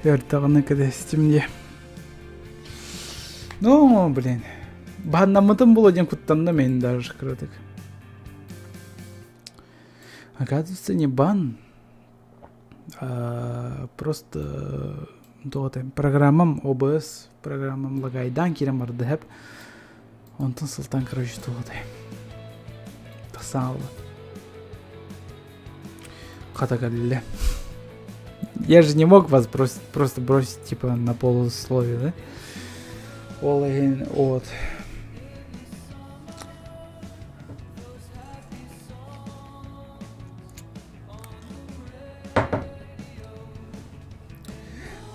Өртағыны кәдестім де. Ну, блин. Бағаннамытым бұл один құттанды мен даже кірдік. Оказывается, не бан. Просто программам OBS, программам лагайдан керем барды хеп. Онтын сылтан, короче, тоғыдай. Тақсаңылы. Қатагалиле. Я же не мог вас просто бросить, типа, на полусловие, да? Вот.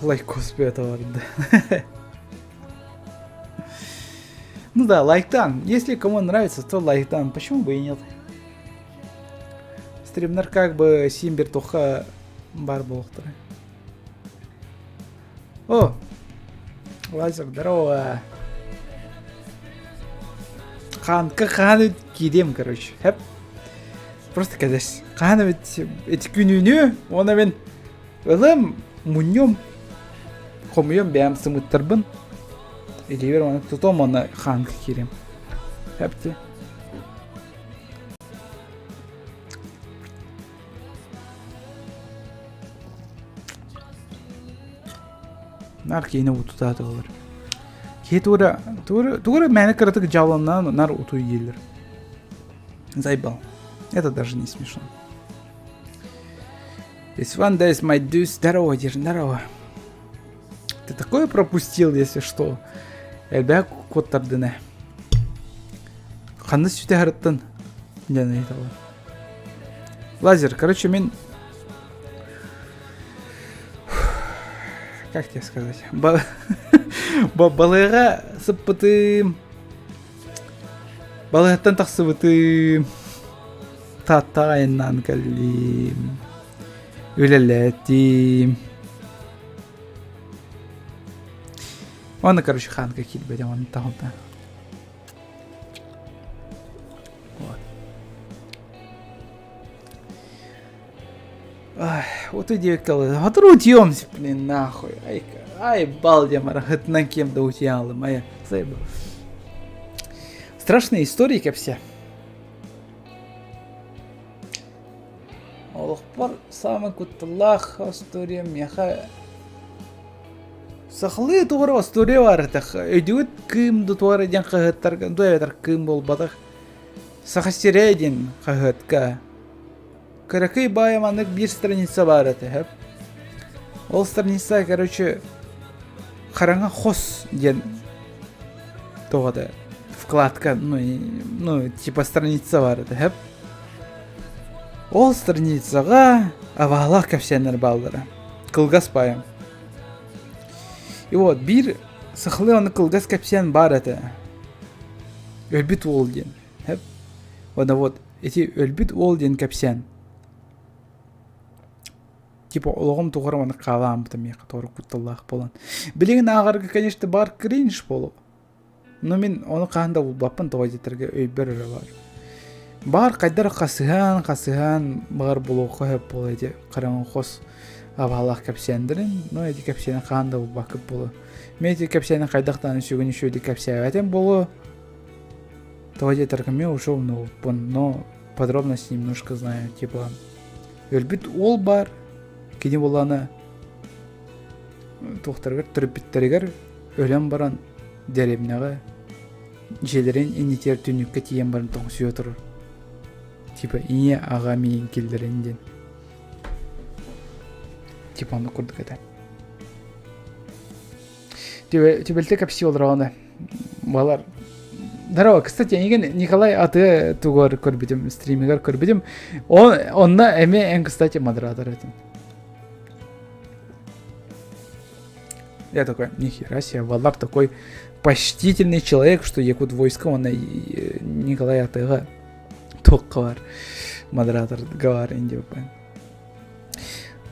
Лайкос это да. Ну да, лайктан. Если кому нравится, то лайктан. Почему бы и нет? Стримнер как бы Симбер туха бар болтыры. О! Лазер, здорово. Қан кидем, короче. Хеп. Просто кадеш. Қан эти күнүнү, оны мен ылым муньем комуем бәм сымыттырбын. Или оны тутом оны қан кирем. Хепте. Нар кейіне утутаты олар. Кей тура мәні кірітік жаланнан нар уту елір. Заебал. Это даже не смешно. This one day is my dude. Здорово, Дир, здорово. Ты такое пропустил, если что. Элбя кот тардыне. Қанды сүте ғырыттын. Дені айталы. Лазер, короче, мен... Как тебе сказать? Балыға сыппыты... Балығаттан тақсыбыты... Татайынан кәлім... Үлелетім... Оны, короче, ханка килбедем, оны тағылда. Вот. Ай, вот и девкалы. Вот рутьемся, блин, нахуй. Ай, балдемара, хытнан кем-то утьялы, моя. Заебал. Страшные истории, как все. Олықпар самый куттылах история меха. Сақлы туғыр история бар этих. Өйдігіт кымды туғыр еден қағыттар, дуайветар кым бол бадық. Сақастере еден қағытка. Каракай байаманық бір страница бар этих. Ол страница, короче, қараңа хос ден туғады. Вкладка, ну, типа страница бар этих. Ол страницаға авалақ кәпсенер балдыры. Қылғас байым. И вот, бір сықлы оны қылғас кәпсен бар әті. Өлбіт ол ден. Оны вот, эти өлбіт ол ден кәпсен. Типа, олығым туғырым оны қалам бұтым еқі торы құттылақ болан. Білеген ағарға, конечно, бар кринж болу. Но мен оны қағында ұлбаппын тоғадетерге өйбір үрі бар. Бар қайдар қасыған бағар болу қойып болу әде қараңын қос авалақ кәпсендірін, но әде кәпсені қағанда бұл бақып болу. Мен әде кәпсені қайдақтан үшігін үшуді кәпсені әтен болу. Тоғаде тәркіме ұшыл, но подробности немножко знаю. Типа, өлбіт ол бар, кені боланы тоқтарғыр, түріппіттерігер өлем баран дәребінеға желерін инетер түнікке тиен барын тоң сүйе тұрыр. Типа, ине аға мейін келдірінден. Типа, оны көрдік әді. Төбелті кәпсі олырағаны. Балар. Здорово, кстати, Николай аты туғар көрбедім, стримигар көрбедім. Онна әме ән, кстати, модератор әдім. Я такой, нихера себе, Валар такой почтительный человек, что якут войска, он Николай атыға тоққа бар. Модератор говор инде бапай.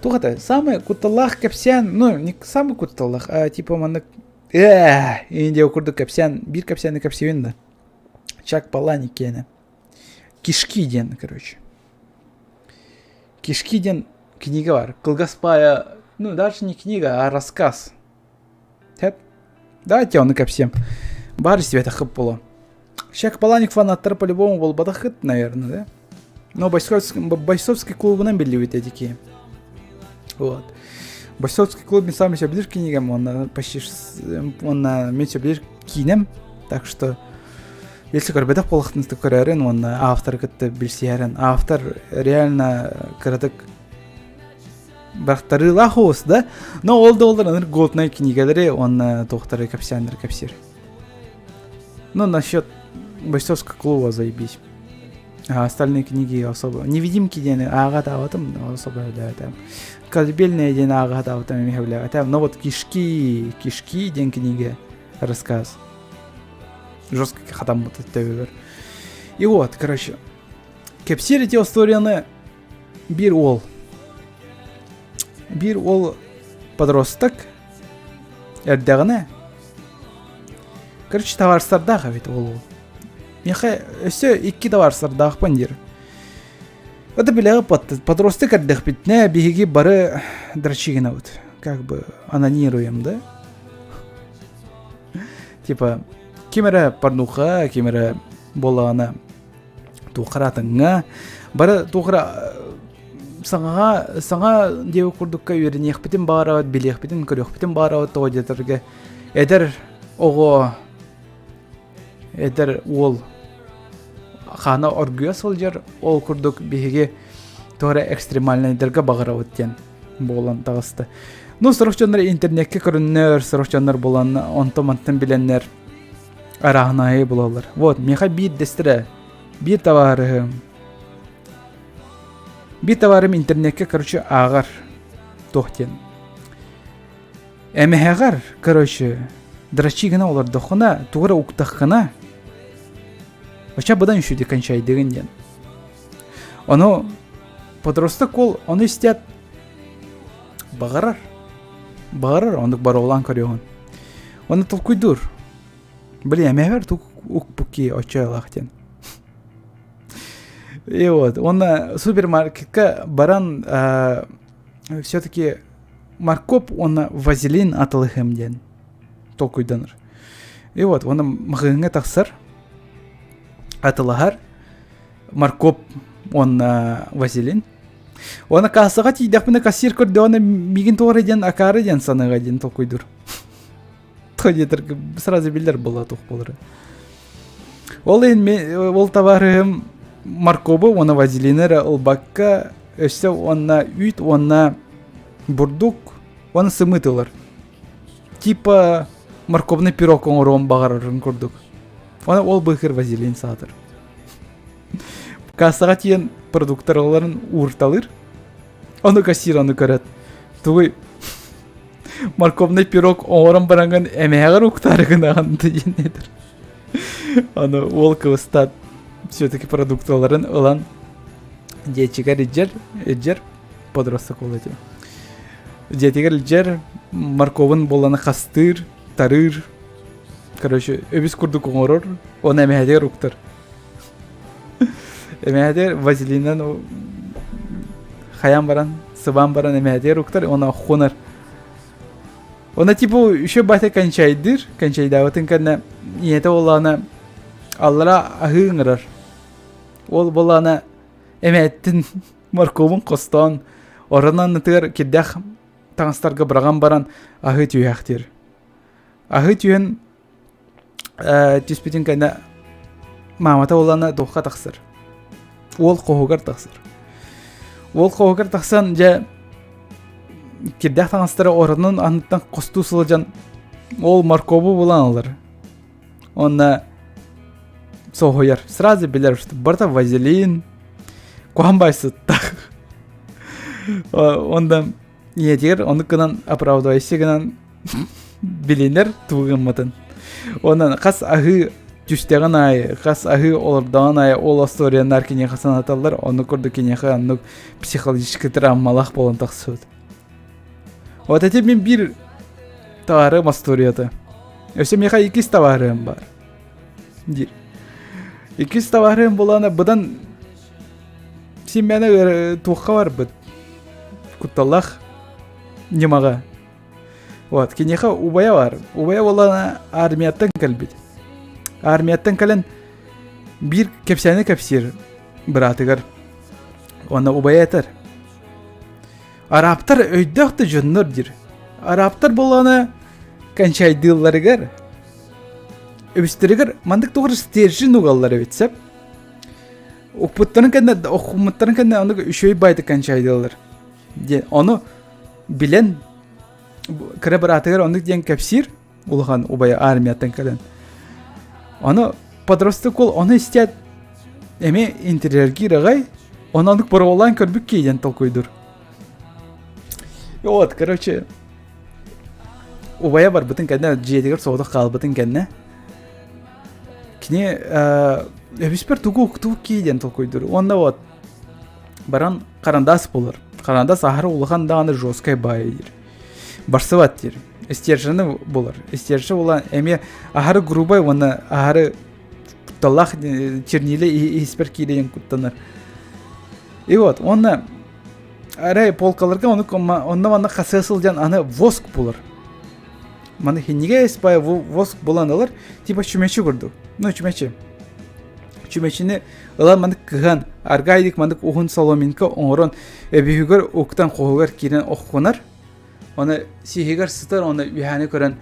Туғата, самый кутталах кәпсен, ну, не самый кутталах, а типа маны... Инде оқырды кәпсен, бір кәпсені кәпсевен да. Чак палани кені. Кишки ден, короче. Кишки ден книга бар. Кылгаспая Ну, даже не книга, а рассказ. Хеп. Давайте он ко всем. Бар света хып было. Шак Паланик фанаттары по-любому был бадахыт, наверное, да? Но бойцовский клубынан белли такие. Вот. Бойцовский клуб сам еще ближе к книгам, он почти он меньше ближе к кинем, так что если корбедах полохтынсты көререн, он автор кытты билсиярен, автор реально кырдык бактары лахос, да? Но олды голдный книгалары он тохтары капсиандыр капсир. Ну насчет бойцовского клуба заебись. А остальные книги особо. Невидимки день агатаватым особо являются. Колыбельные день агатаватым являются. Но вот кишки день книги рассказ. Жестко хатам вот это. И вот, короче. Кепсир эти историяны бир ол подросток. Эрдегне. Короче, товарсардағы ведь ол. Меха все икки товарсардағы пандир. Это бля подросток эрдег битне беги бары драчигина вот. Как бы анонируем, да? Типа кимера порнуха, кимера бола она тухратыңа. Бары тухра саңа деу курдукка үйренех битин барават, билех битин көрөх битин барават тоодетерге. Эдер ого эдер ол хана оргуя солжар ол курдук биһиги тора экстремальныйдерге багыра өттен болан тагысты. Ну сорокчондар интернетке көрүннөр, сорокчондар болан онтоманттан биленнер арахнайы болалар. Вот меха бир дестире бир товарым интернетке короче агар тохтен. Эмехагар короче драчигина олар дохуна тугра уктахкана. Оча бұдан үшуде кончай дегенден. Оны подросток ол, оны істет бағарар, ондық бар олан көреген. Оны тұлкүйдір. Блин, әмәвер тұлк ұқпұки очай лақтен. И вот, оны супермаркетке баран все-таки маркоп, оны вазелин атылығымден. Тұлкүйданыр. И вот, оны мағыңа тақсыр. Атылахар маркоп он вазелин. Он кассага тидах мына кассир көрдө оны мигин тоғыр еден акары еден саныға еден толкойдур. Тодетер сразу билдер была тух болыры. Ол товарым маркобы оны вазелинер ылбакка өссе онна үйт онна бурдук оны сымытылар. Типа маркобный пирог оңырон бағарырын көрдік. Оны ол бөхір вазелин сатыр. Кассаға тиен продукторларын урталыр. Оны кассир оны көрет. Тугой морковный пирог оңырын баранған әмәғыр уқтарығын ағанды енедір. Оны ол кывыстат все-таки продукторларын ұлан детчигер еджер подросток ол еде. Детигер еджер морковын боланы қастыр, тарыр. Короче, өбіс күрдік оңырыр, оны әмәдер ұқтыр. Әмәдер вазелинен хаян баран, сыбан баран әмәдер ұқтыр, оны қоныр. Оны типу үші бәті кончайдыр, кончайдаватын кәдіне ниеті оланы аллара ағыңырыр. Ол боланы әмәттін марковын қостан, орынан нытыр кеддәқ таңыстарға біраған баран ағы түйяқтыр. Ағы түйен түспетін кәдіне мамата оланы доққа тақсыр. Ол қоғығар тақсыр. Ол қоғығар тақсан жа кеддәқ таңыстары орынын аныттан қосту сылы ол марковы болан алыр. Онна соғойар. Сразу білер, что барта вазелин, қуанбайсы тақ. Онда ниетер, оны кынан оправдайсы кынан білінер туғын мұтын. Онан қас ағы түстеген ай, қас ағы олырдаған ай, ол асториян әркене қасан аталар, оны көрді кенеқі анық психологический травмалақ болын тақсуд. Вот әте мен бір тағарым асторияты. Өсе меха 2 тағарым бар. Дир. 2 тағарым боланы бұдан сен мәні туққа бар бұд. Күтталақ. немага. Вот, кинеха убая бар. Убая болана армияттан калбит. Армияттан кален бир кепсәне кепсир братыгар. Оны убая етер. Арабтар өйдөкті жоннор дир. Арабтар болана канчайдылларыгар. Өбүстөрүгөр мандык тогур стержин угаллары битсеп. Окпуттарын кенде, окумуттарын кенде оны үшөй байды канчайдыллар. Оны билен кыра братыгар оны ден кепсир улган убая армияттан кален. Оны подросток ол оны истет эме интерьерги рагай, оны андык боролан көрбүк кейден толкуйдур. Вот, короче, убая бар бутын кенде жедигер соодук калбытын кенне. Кine öbüspер тугук кейден толкуйдур. Онда вот баран карандас болар. Карандас ахыры улган даганы жесткой байыр. Барсыват дир. Стержені болар. Стержі olan эме ахыры грубай, оны ахыры талах черниле испер кейден куттаныр. И вот, онда арай полкаларга онда мана касысылдан аны воск болар. Мана хинниге эспай воск боланалар типа чүмечи көрдү. Ну чүмечи. Чүмечини ылан мандык кыган аргайдык мандык ухун соломинка оңорон эбигер октан когугар кирен окконар. Оны сихигер сытар оны биханы көрөн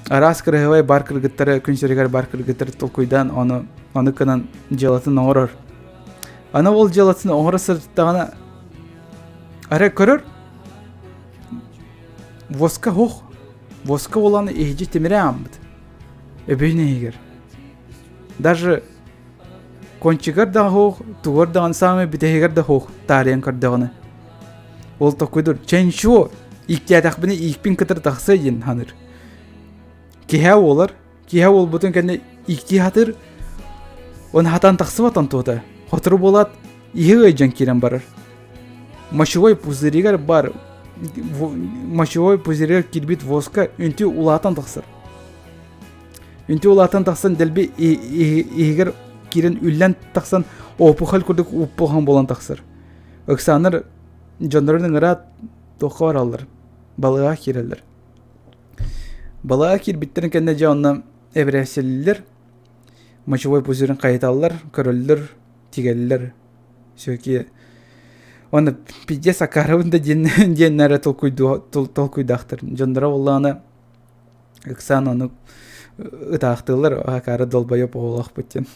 арас кырыгыбай бар кыргыттары күнсөрүгөр бар кыргыттары толкуйдан оны кынан желатын оңорор. Ана ол желатын оңора сырттагана ара көрөр. Воска хох. Воска оланы эхижи темире амбыт. Эбейне егер. Даже кончигар да хох, тугар да ансамы битегер да хох, тарен кырдаганы. Ол токуйдур. Ченчо иктиятак бини икпин кытыр такса ен ханыр. Киһа олар, киһа ол бутун кенде иктиятыр. Он хатан таксы батан тота. Хотыр болат, иһи жан кирен барар. Машевой пузыригар бар. Машевой пузыригар кирбит воска үнтү улатан таксыр. Үнтү улатан таксан делби иһигер кирен үллән таксан опухал курдук уппохан болан таксыр. Оксаныр жонлордун ырат тохор алыр. Балыга кирелер. Балыга кирбиттерин кенде жонна эбреселлер. Машевой пузырын кайталлар, көрөллөр, тигеллер. Сөки оны пиде сакарыбында деннәре толкуйдактыр. Жонлора улланы Оксан оны ытактылар, акары долбоёп оолак бөттен.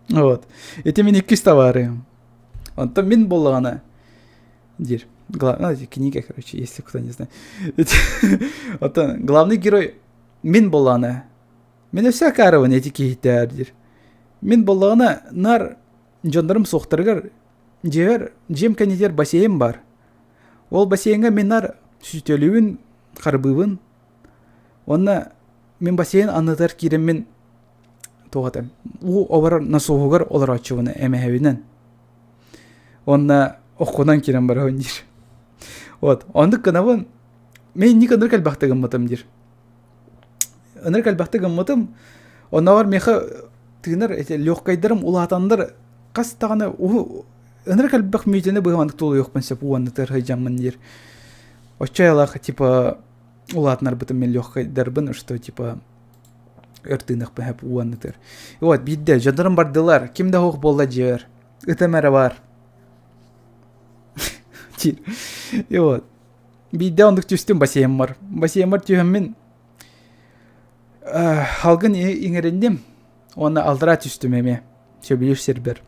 Вот. Эти мен 200 товары. Онто мен болғаны дир. Книга, короче, если кто не знает. Онто главный герой мен болғаны. Мен все карыван эти кейттер дир. Мен болғаны нар жондарым соқтыргар жем кенедер бассейн бар. Ол бассейнга мен нар сүтөлүүн, карбыбын. Онна мен бассейн анытар кирен мен тоғатым. У овар насоғығар олар ачуыны әмәхәвінен. Онна оқынан кирен бар өндір. Вот. Ондық қынавын мен ник ыныр кәлбақты ғымытым дир. Ыныр кәлбақты ғымытым онна бар меха тығыныр лёққайдырым улатандар қастағаны ыныр кәлбақ мейтені бұғамандық толы yoqпын сеп уанны тырхай жамын дир. Очайлақ типа улатнар бытым мен лёққайдарбын, что типа өртінық бәп уаннытыр. И вот бидде жадырым бардылар. Кимде хоқ болда жер. Үтемәрі бар. И вот. Бидде ондық түстім бассейн бар. Бассейн бар түйім мен халғын еңіріндем. Оны алдыра түстім әме. Сөбілер сербер.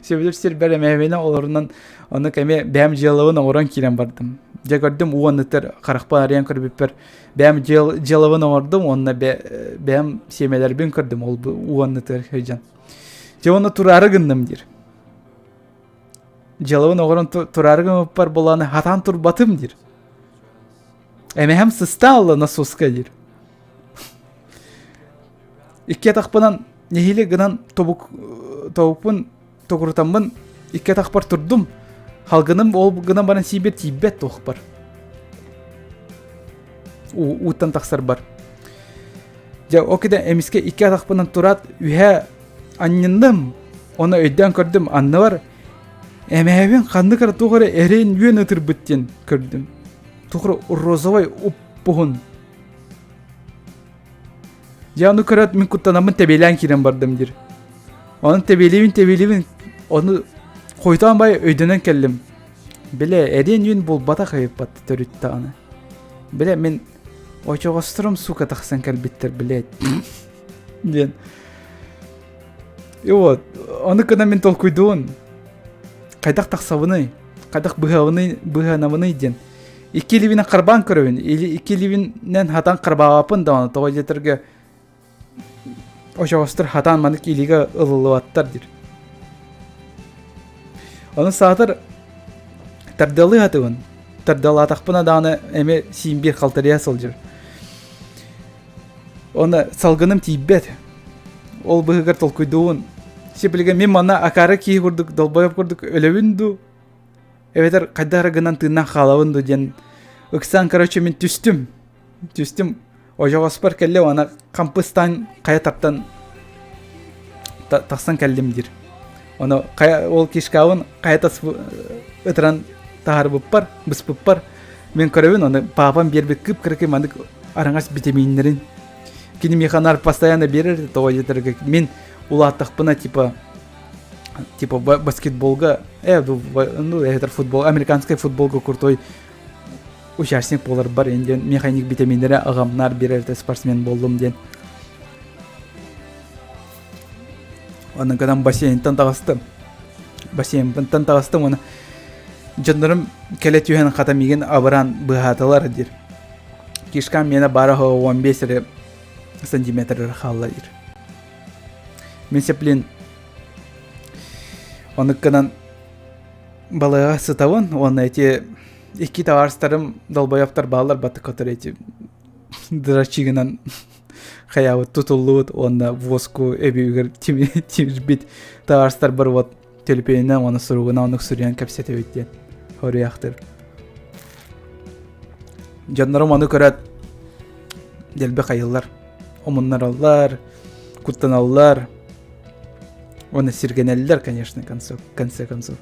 Сөбілер сербер әме әмені оларынан оны кәме бәм желауын оңыран керен бардым. Я көрдім уаннытыр қарақпа ариян көрбеппер. Бәм желауын оңырдым, онына бәм семелербен көрдім. Ол уаннытыр хайжан. Же оны турары гындым дир. Желауын оңыран турары гынып бар боланы хатан тур батым дир. Әме әм сыста алла насоска дир. Икке тақпынан нехиле гынан тобукпын тоғыртамын икке тақпар тұрдым. Халгыным ол гынан баран сибет тибет тоқ бар. Уттан тақсар бар. Жа океде эмиске икке тақпынан турат үйе аннындым. Оны өйден көрдім. Анны бар. Эмебин кандыкар тугары эрен юен ытыр бүттен көрдүм. Тугары розовай уппугун. Яны көрөт мен куттанамын тебелен кирен бардым дир. Onun тебелевин onu койдан бай өйдөнөн келдим. Биле эрен юен бул бата кайып батты төрүттө аны. Биле мен очогостурум сука таксан келбиттер билет. Ден. И вот, оны кына мен толкуйдуун. Кайдак таксабыны, кайдак быганабыны ден. Ики ливинен карбан көрөбүн, или ики ливинен хатан карбаапын да аны тоо жетерге ошогостур хатан манык илиге ылылыбаттар дир. Оны саатыр тардалы хатыбын. Тардалы атакпына да аны эме симбир калтырыя сылжыр. Оны салгыным тийбет. Ол быгыр толкуйдуун. Сепилге мен мана акары кий курдук, долбоеп курдук, өлөбүндү. Эветер кайдары гынан тыыннан халабынды ден. Ыксан, короче, мен түстүм. Ожогоспор келле ана кампыстан кая таптан таксан келдим дир. Оны ол кишкабын кая тас ытран тахар буппар, быс буппар. Мен көрөбүн оны папам бербек кып-кыркы мандык араңас витаминдерин. Кини механар постоянно берер, то жетерге мен улаттыкпына типа баскетболга, это футбол, американский футболга крутой участник болар бар, енді механик витаминдері ағамнар берерді спортсмен болдым ден. Оның қадан бассейнтен тағыстым. Оны жандырым келет үйен қатамеген абыран бұғатылар дер. Кешкан мені бары 15 сантиметр қалла дер. Мен сеплен оны қадан балыға сытауын, оны әте iki товарыстарым долбояптар балалар баты который эти драчигынан хаябы тутулут онда воску эбигер тимбит товарыстар бар вот телепенен оны суругуна оны сурян капсете өттен хорияктыр. Жандарым оны көрөт делбе кайыллар, омуннар аллар, куттаналлар. Оны сиргенеллер, конечно, конце концов.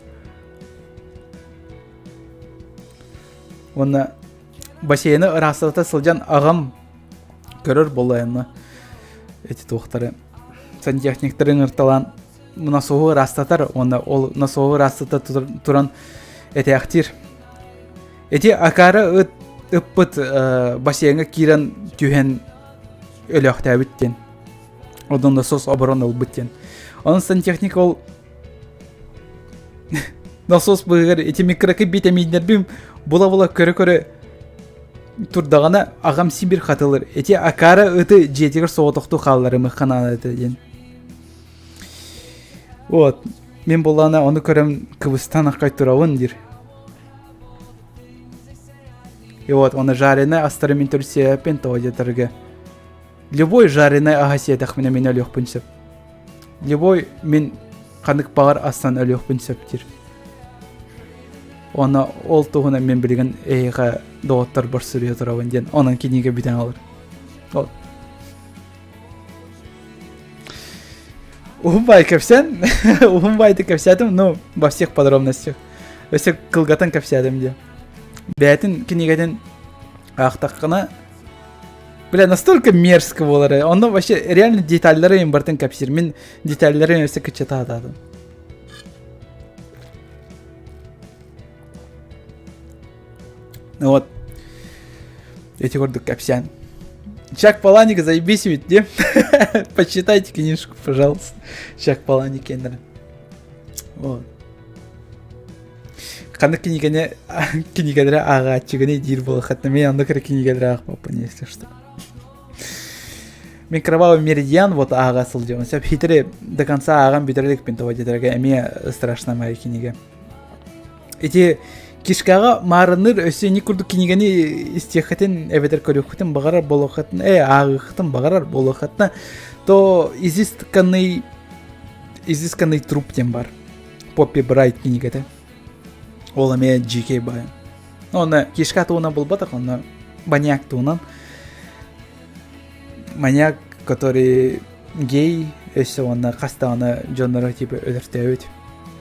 Оны бассейны ырасыта сылжан ағам көрөр болайыны. Эти туқтары сантехниктарын ырталан насоғы растатар, оны ол насоғы растата туран эти актир. Эти акары ыппыт бассейнға кирен түйен өліқті әбіттен. Одан да сос оборон ылбыттен. Оның сантехник ол насос бұғыр эти микроки витаминдер бім була көрі турдағана ағам симбир қатылыр. Эти акары ыты жетігір соғытықты қалылары мұққананы әді ден. Вот, мен болана оны көрім Кыбыстан аққай тұрауын дир. И вот, оны жарены астарымен түрсе әпен тоғадетірге. Любой жарены ағаси әтіқміне мен өліқ бүнсіп. Любой мен қанық бағар астан өліқ бүнсіп дир. Оны ол туғына мен білген эйға доғыттар бір сүрия тұрауын ден. Оның кенеге бітен алыр. Ухумбай көпсен, ухумбайды көпсәдім, ну, во всех подробностях. Өсі қылғатын көпсәдім де. Бәтін кенегеден ақтаққына, бля, настолько мерзко болары. Онда вообще реально детальдары им бартын көпсер. Мен детальдары өсі күтчета атадым. Ну вот, эти горды капсян. Чак Паланика, заебись ведь, не? Почитайте книжку, пожалуйста. Чак Паланик, кендер. Вот. Қаны книгадары аға атчығыны дейір болы қатты. Мен анда кірі книгадары ақ папа, не если что. Мен кровавый меридиан, вот аға сыл деуін. Сәп хитрі до конца ағам бүйдірлік пен това дедірге. Әме страшна моя книга. Эти кишкаға марыныр өсені күрді кенегені істеқетін әветер көріқетін бағарар болуқатын, ағықытын бағарар болуқатын, то изисканный труп тем бар. Поппи Брайт кенегеті. Ол әме GK бай. Оны кишка туына бұл батақ, оны маньяк туынан. Маньяк, который гей, өсі оны қаста оны жонлары типі өлірті өт.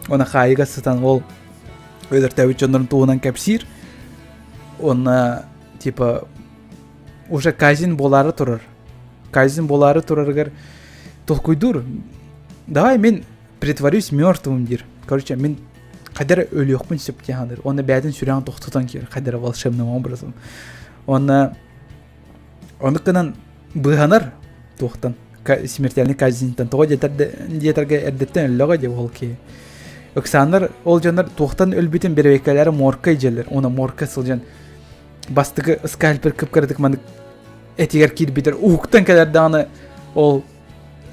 Ona хайга сытан ол өйдір тәуіт жонларын туынан кәпсир. Ona типа уже кайзин болары тұрыр. Кайзин болары тұрыргар толкуйдур. Давай мен притворюсь мертвым дир. Короче, мен қадара өліоқпын сөп тегандыр. Оны бәдін сүрян тоқтытан кер. Қадара волшебным образом. Оны кынан бұғанар тоқтан. Смертельный казинтан. Тоға детерге әрдеттен өліға деп ол кей. Оксандар ол жандар тоқтан өлбетін бервеккалары морка ежелер. Оны морка сылжан бастығы скальпер кіп кірдік маңдық этигер кир битер уктан кадar даны ол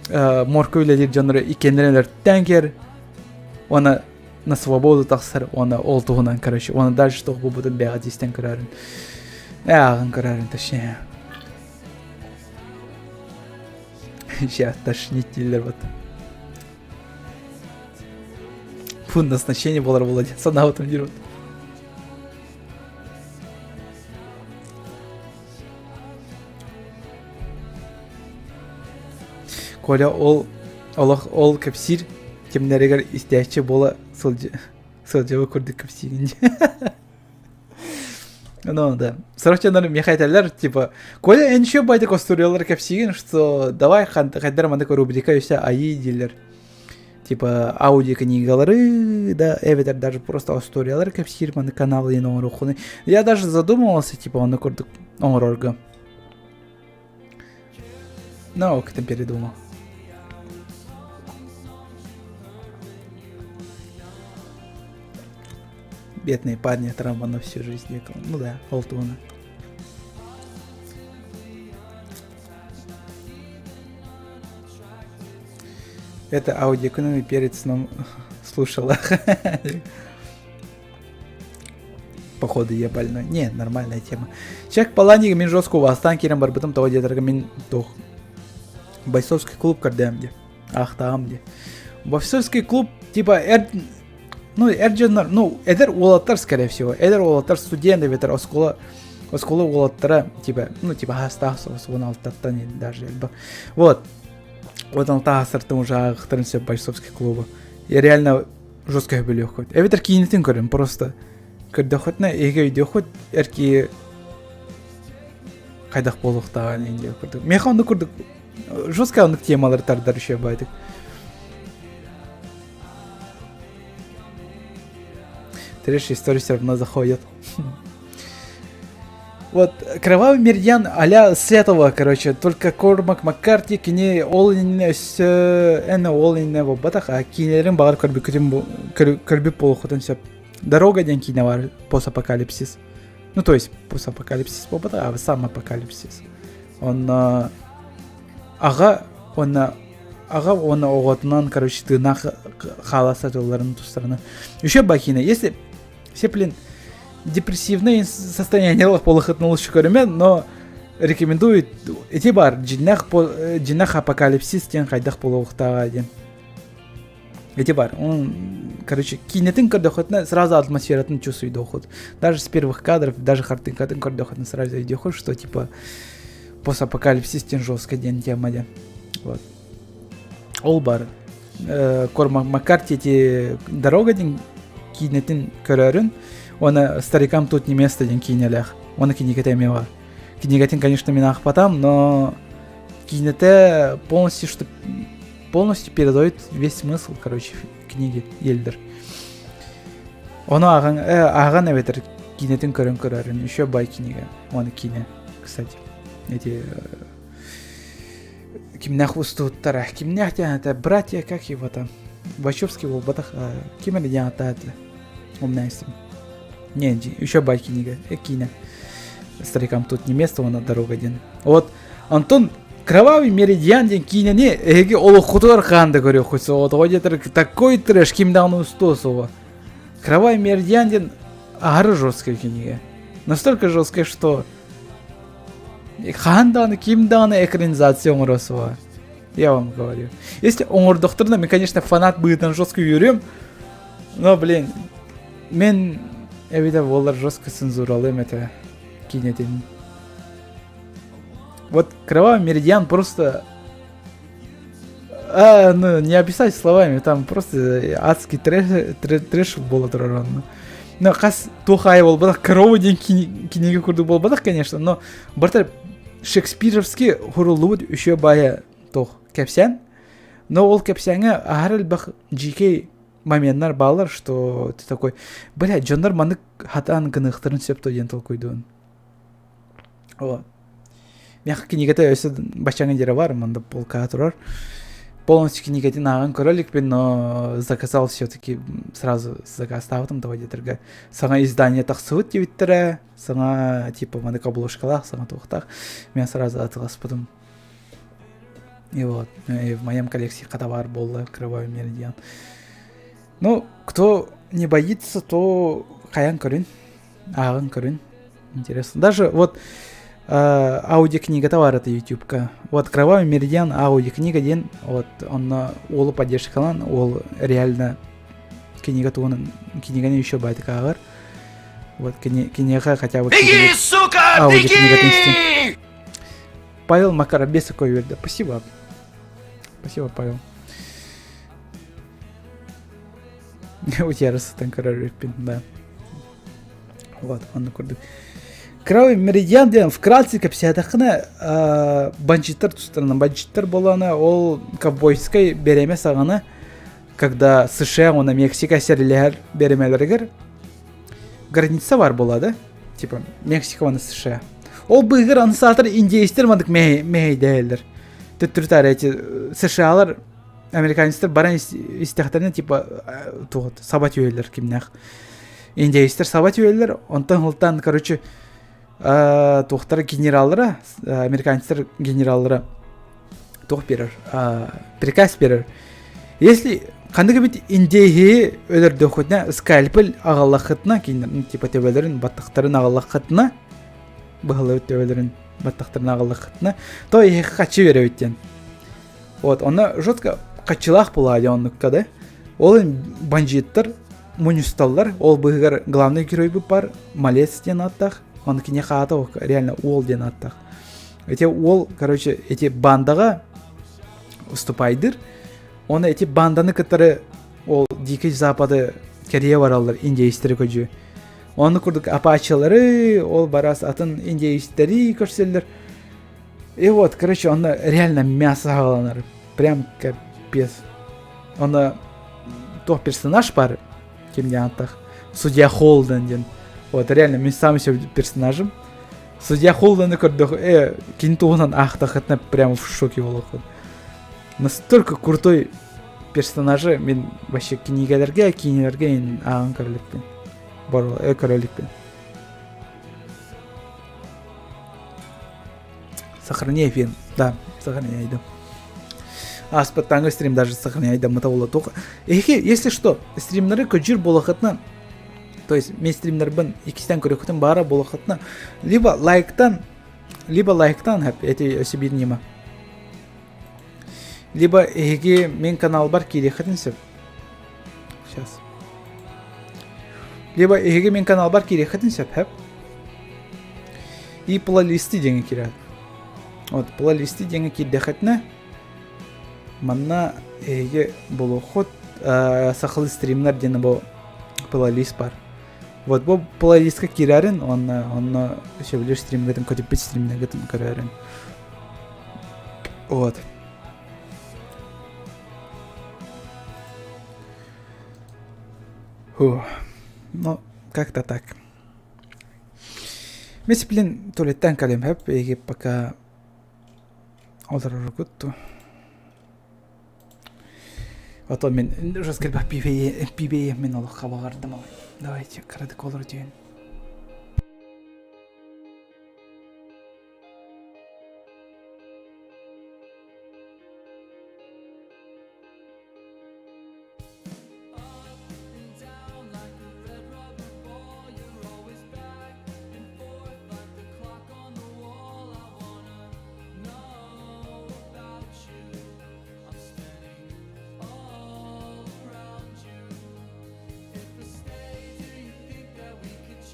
морка өлелер жанры икенлерler тәңкер оны на свободу тақсыр оны ол туғынан короче оны дальше тоқ бұбыдың бәға дейстен көрәрін ағын көрәрін точнее сейчас тошнить дейлер бат фун назначение болар болады сана отым дер Коля ол кәпсир кемнерегер истәче бола сылжабы көрдік кәпсирінде. Ну да. Сұрақчанлар мехайталар, типа, Коля еще байдық историялар кәпсирген, что давай қайдар мандық рубрика өсе айы дейлер. Типа, аудиокнигалары, да, эветер даже просто историялар кәпсир мандық каналы ең оңыр оқуны. Я даже задумывался, типа, оны көрдік оңыр орғы. Но, как-то передумал. Бедные парни, травма на всю жизнь. Ну да, Алтуна. Это аудиоэкономия перед сном слушала. Походу я больной. Не, нормальная тема. Человек паланиг мен жесткого останкером бар бытым того детерге мен тох. Бойцовский клуб кардемде. Ах тамде. Бойцовский клуб типа Эрджинар, эдер улаттар, скорее всего. Эдер улаттар студенты, ветер оскола улаттара, типа хастахсов, он алтаттан даже. Вот он тахасартым уже ақтарынся бойцовский клуба. Я реально жестко люблю хоть. Я ветер кинетин көрем, просто. Когда хоть на эге идет хоть эрки қайдақ болуқтаған енді көрдік. Меха оны көрдік. Жестко оны темалар тардар еще байдық. Трэш истории все равно заходят. Вот, Кровавый Меридиан а-ля с этого, короче, только Кормак Маккарти, кіне олинне олинне батах, а кинерин бағар көрбі полуқытын сөп. Дорога ден кине бар, постапокалипсис. Ну, то есть, постапокалипсис батах, а сам апокалипсис. Он аға оғатынан, короче, тынақ қаласа жолларын тұстарына. Еще бакина, если все, депрессивное состояние полыхытны лучше көрімен, но рекомендует идти бар, джиннах апокалипсис тен қайдақ полуқтаға ден. Идти бар, он, короче, кинетін көрдіқытны сразу атмосфератын чувствует охот. Даже с первых кадров, даже хартынкатын көрдіқытны сразу идет охот, что типа постапокалипсис тен жестко ден тема ден. Вот. Ол бар. Кормак Маккарти эти дорога ден кинетін көрерін, оны старикам тут не место ден кинелях. Оны кинегетеме бар. Кинегетин, конечно, мен ахпатам, но кинете полностью передает весь смысл, короче, книги Елдер. Оны аған эветер кинетін көрерін. Еще бай книга. Оны кине, кстати. Эти кимнях устуттар, кимнях тянет, братья, как его там, Вачовский был батах, кимер тянет, это умная истина. Не, еще бай книга, кине. Старикам тут не место, он на дорогу один. Вот, Антон, Кровавый Меридиан ден кине не, эги олу хутуар ханда говорю, хоть вот такой трэш, кимдану устосова. Кровавый Меридиан ден ары жесткая книга. Настолько жесткая, что ханданы, кимданы экранизация оңыросова. Я вам говорю. Если оңыр докторна, мен, конечно, фанат быытын жестко юрем, но, блин, мен эвиде олар жестко цензуралым это кинетин. Вот Кровавый Меридиан просто Ну, не описать словами, там просто адский трэш было тұраран. Но қас тухай бол бадақ, коровы ден кинеге күрді бол бадақ, конечно, но бартар шекспировский хурулуд еще бая тух кепсян, но ол кепсяңа ахарыл бақ жеке моменттар балар, что ты такой, бля, джондар маны хатан гынықтырын септо ден толкуйдуын. Вот. Мен кинегете өсі башаңын жері бар, мында полка тұрар. Полностью кинегетин ағын көрелікпен, но заказал все-таки сразу заказ ставытым доводетерге. Саңа издание тақсывыт дебіттірі, саңа типа маны каблошкалақ, саңа тоқтақ. Мен сразу атыласпыдым. И вот, и в моем коллекции катавар болды, Кровавый Меридиан. Ну, кто не боится, то хаян көрін, ағын көрін. Интересно. Даже вот аудиокнига товар это ютубка. Вот Кровавый Меридиан аудиокнига ден, вот он олы поддержкалан, ол реально книга туын книганы еще байты кағыр. Вот книга хотя бы аудиокнига тенсти. Павел Макаров бесакой верда. Спасибо. Спасибо, Павел. У тебя растан королевпин, да. Вот, он накурдит. Кровавый Меридиан ден вкратце кепсиятақына банчиттар тұстарынан. Банчиттар боланы ол ковбойской береме сағаны, когда США, оны Мексика серлер беремелергер граница бар болады, типа Мексика оны США. Ол бұйғыр ансатыр индейстер мадық мей дәйелдер. Түттіртар эти США-лар, американистер баран истяқтарына типа сабат өйлер кемнәқ. Индейстер сабат өйлер, онтан ғылтан, короче, тоқтары генераллары, американецтер генераллары тоқ берер, приказ берер. Если қандығы бет индейге өлер дөқетіне скальпел ағалақытына, типа төбелерін баттақтарын ағалақытына, бұғылы төбелерін баттақтарын ағалақытына, то ехе қачы бере өттен. Вот, оны жотқа қачылақ болады оныққа да. Ол банжиттар, мунисталлар, ол бұғығар главный герой бұп бар, малец ден аттақ. Он не хатов, реально ол ден аттақ. Эти ол, короче, эти бандаға уступайдыр. Оны эти банданы, которые ол Дикий Запады Корея баралар, индейстері көжі. Оны күрдік апачылары, ол барас атын индейстері көрселер. И вот, короче, оны реально мясо ағаланар. Прям капец. Оны тоқ персонаж бар, кемде аттақ. Судья Холден ден. Вот, реально, мен сам себе персонажем. Судья Холдены көрдік, кентуғынан ақтақытына прямо в шоке болық. Настолько крутой персонажы, мен вообще кинелерге ағын көрілікпен. Барыл, көрілікпен. Сохраняй фильм, да, сохраняйдым. Аспаттаңғы стрим даже сохраняйдым, это было только. Если что, стримнары көджір болақытына, то есть мен стримнербін икістен көрекітін бара болақытына, либо лайктан хэп, эти себе нема. Либо эге мен канал бар керекітін сеп. Сейчас. Либо эге мен канал бар керекітін сеп, хэп. И плейлисты денге керет. Вот, плейлисты денге керекітіні. Манна эге болу ход сақылы стримнер дені бұл плейлист бар. Вот бұл плейлистқа керерін, оны еще білер стримгетін, көтеппет стримгетін көрерін. Вот. Ну, как-то так. Мен блин, туалеттен кәлем хэп, еге пока олар күтту. Вот он мен жескел бақ пибее мен олыққа бағардым. Давайте, крадық олар дейін. We could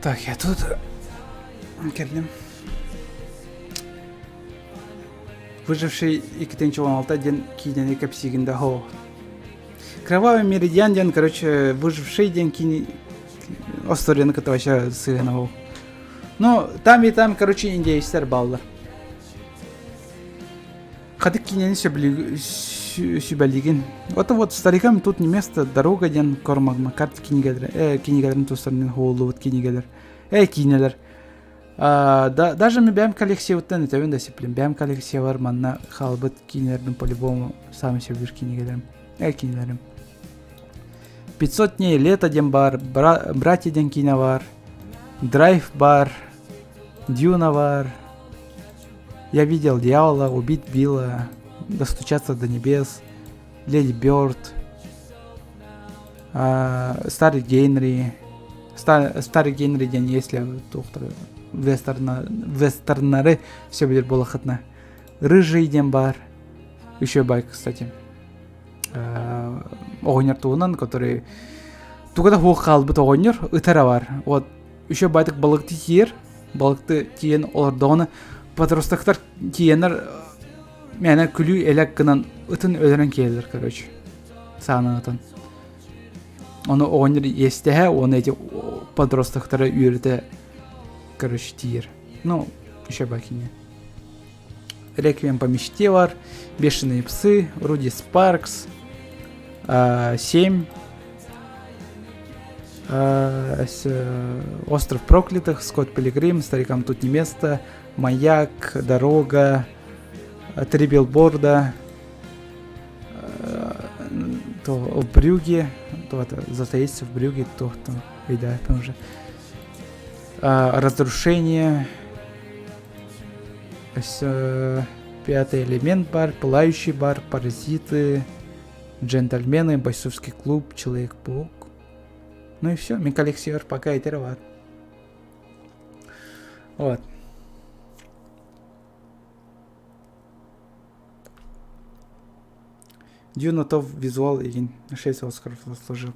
Так, я тут кірдім. Выживший 2016 ден кинен капсигинда хо. Кровавый меридиан ден, короче, выживший ден кинен Осторенко вообще сыгнал. Ну, там и там, короче, индейстер баллар. Хадык кинен сюбелигин. Вот старикам тут не место, дорога ден кормагма, карт кинигелер, ту стороны холлу, вот кинигелер. Кинелер. Даже мы бям коллекция вот это винда сиплем. Бям коллекция var манна халбыт кинелердин по-любому сами себе кинигелерим. Кинелерим. 500 дней лето ден бар, братья ден кино бар, драйв бар, дюна бар. Я видел дьявола, убить Билла, достучаться до небес, Леди Бёрд, Старый Генри. Старый Генри ден, если доктор вестернары все будет было хатна. Рыжий ден бар. Еще байк, кстати. Огонер туунан, который тугада хук халбыт огонер ытара бар. Вот еще байтык балыкты тиен олардоны подростактар тиенер мене күлүү элек гынан ытын өлөрөн келдер, короче. Саны ытын. Оны огонер естеhe, оны эти подростактары үйрөтө, короче, тиер. Ну, еще бакине. Реквием по мечте бар, Бешеные псы, Руди Спаркс, 7, Остров проклятых, Скотт Пилигрим, Старикам тут не место, Маяк, Дорога, 3 билборда, то в Брюге, то это затаиться в Брюге, то и да, там уже. Разрушение, 5-й элемент бар, Пылающий бар, Паразиты, Джентльмены, Бойцовский клуб, Человек-паук. Ну и все, Микалексиор пока и тервар. Вот. Дюна топ визуал и 6 Оскаров заслужил.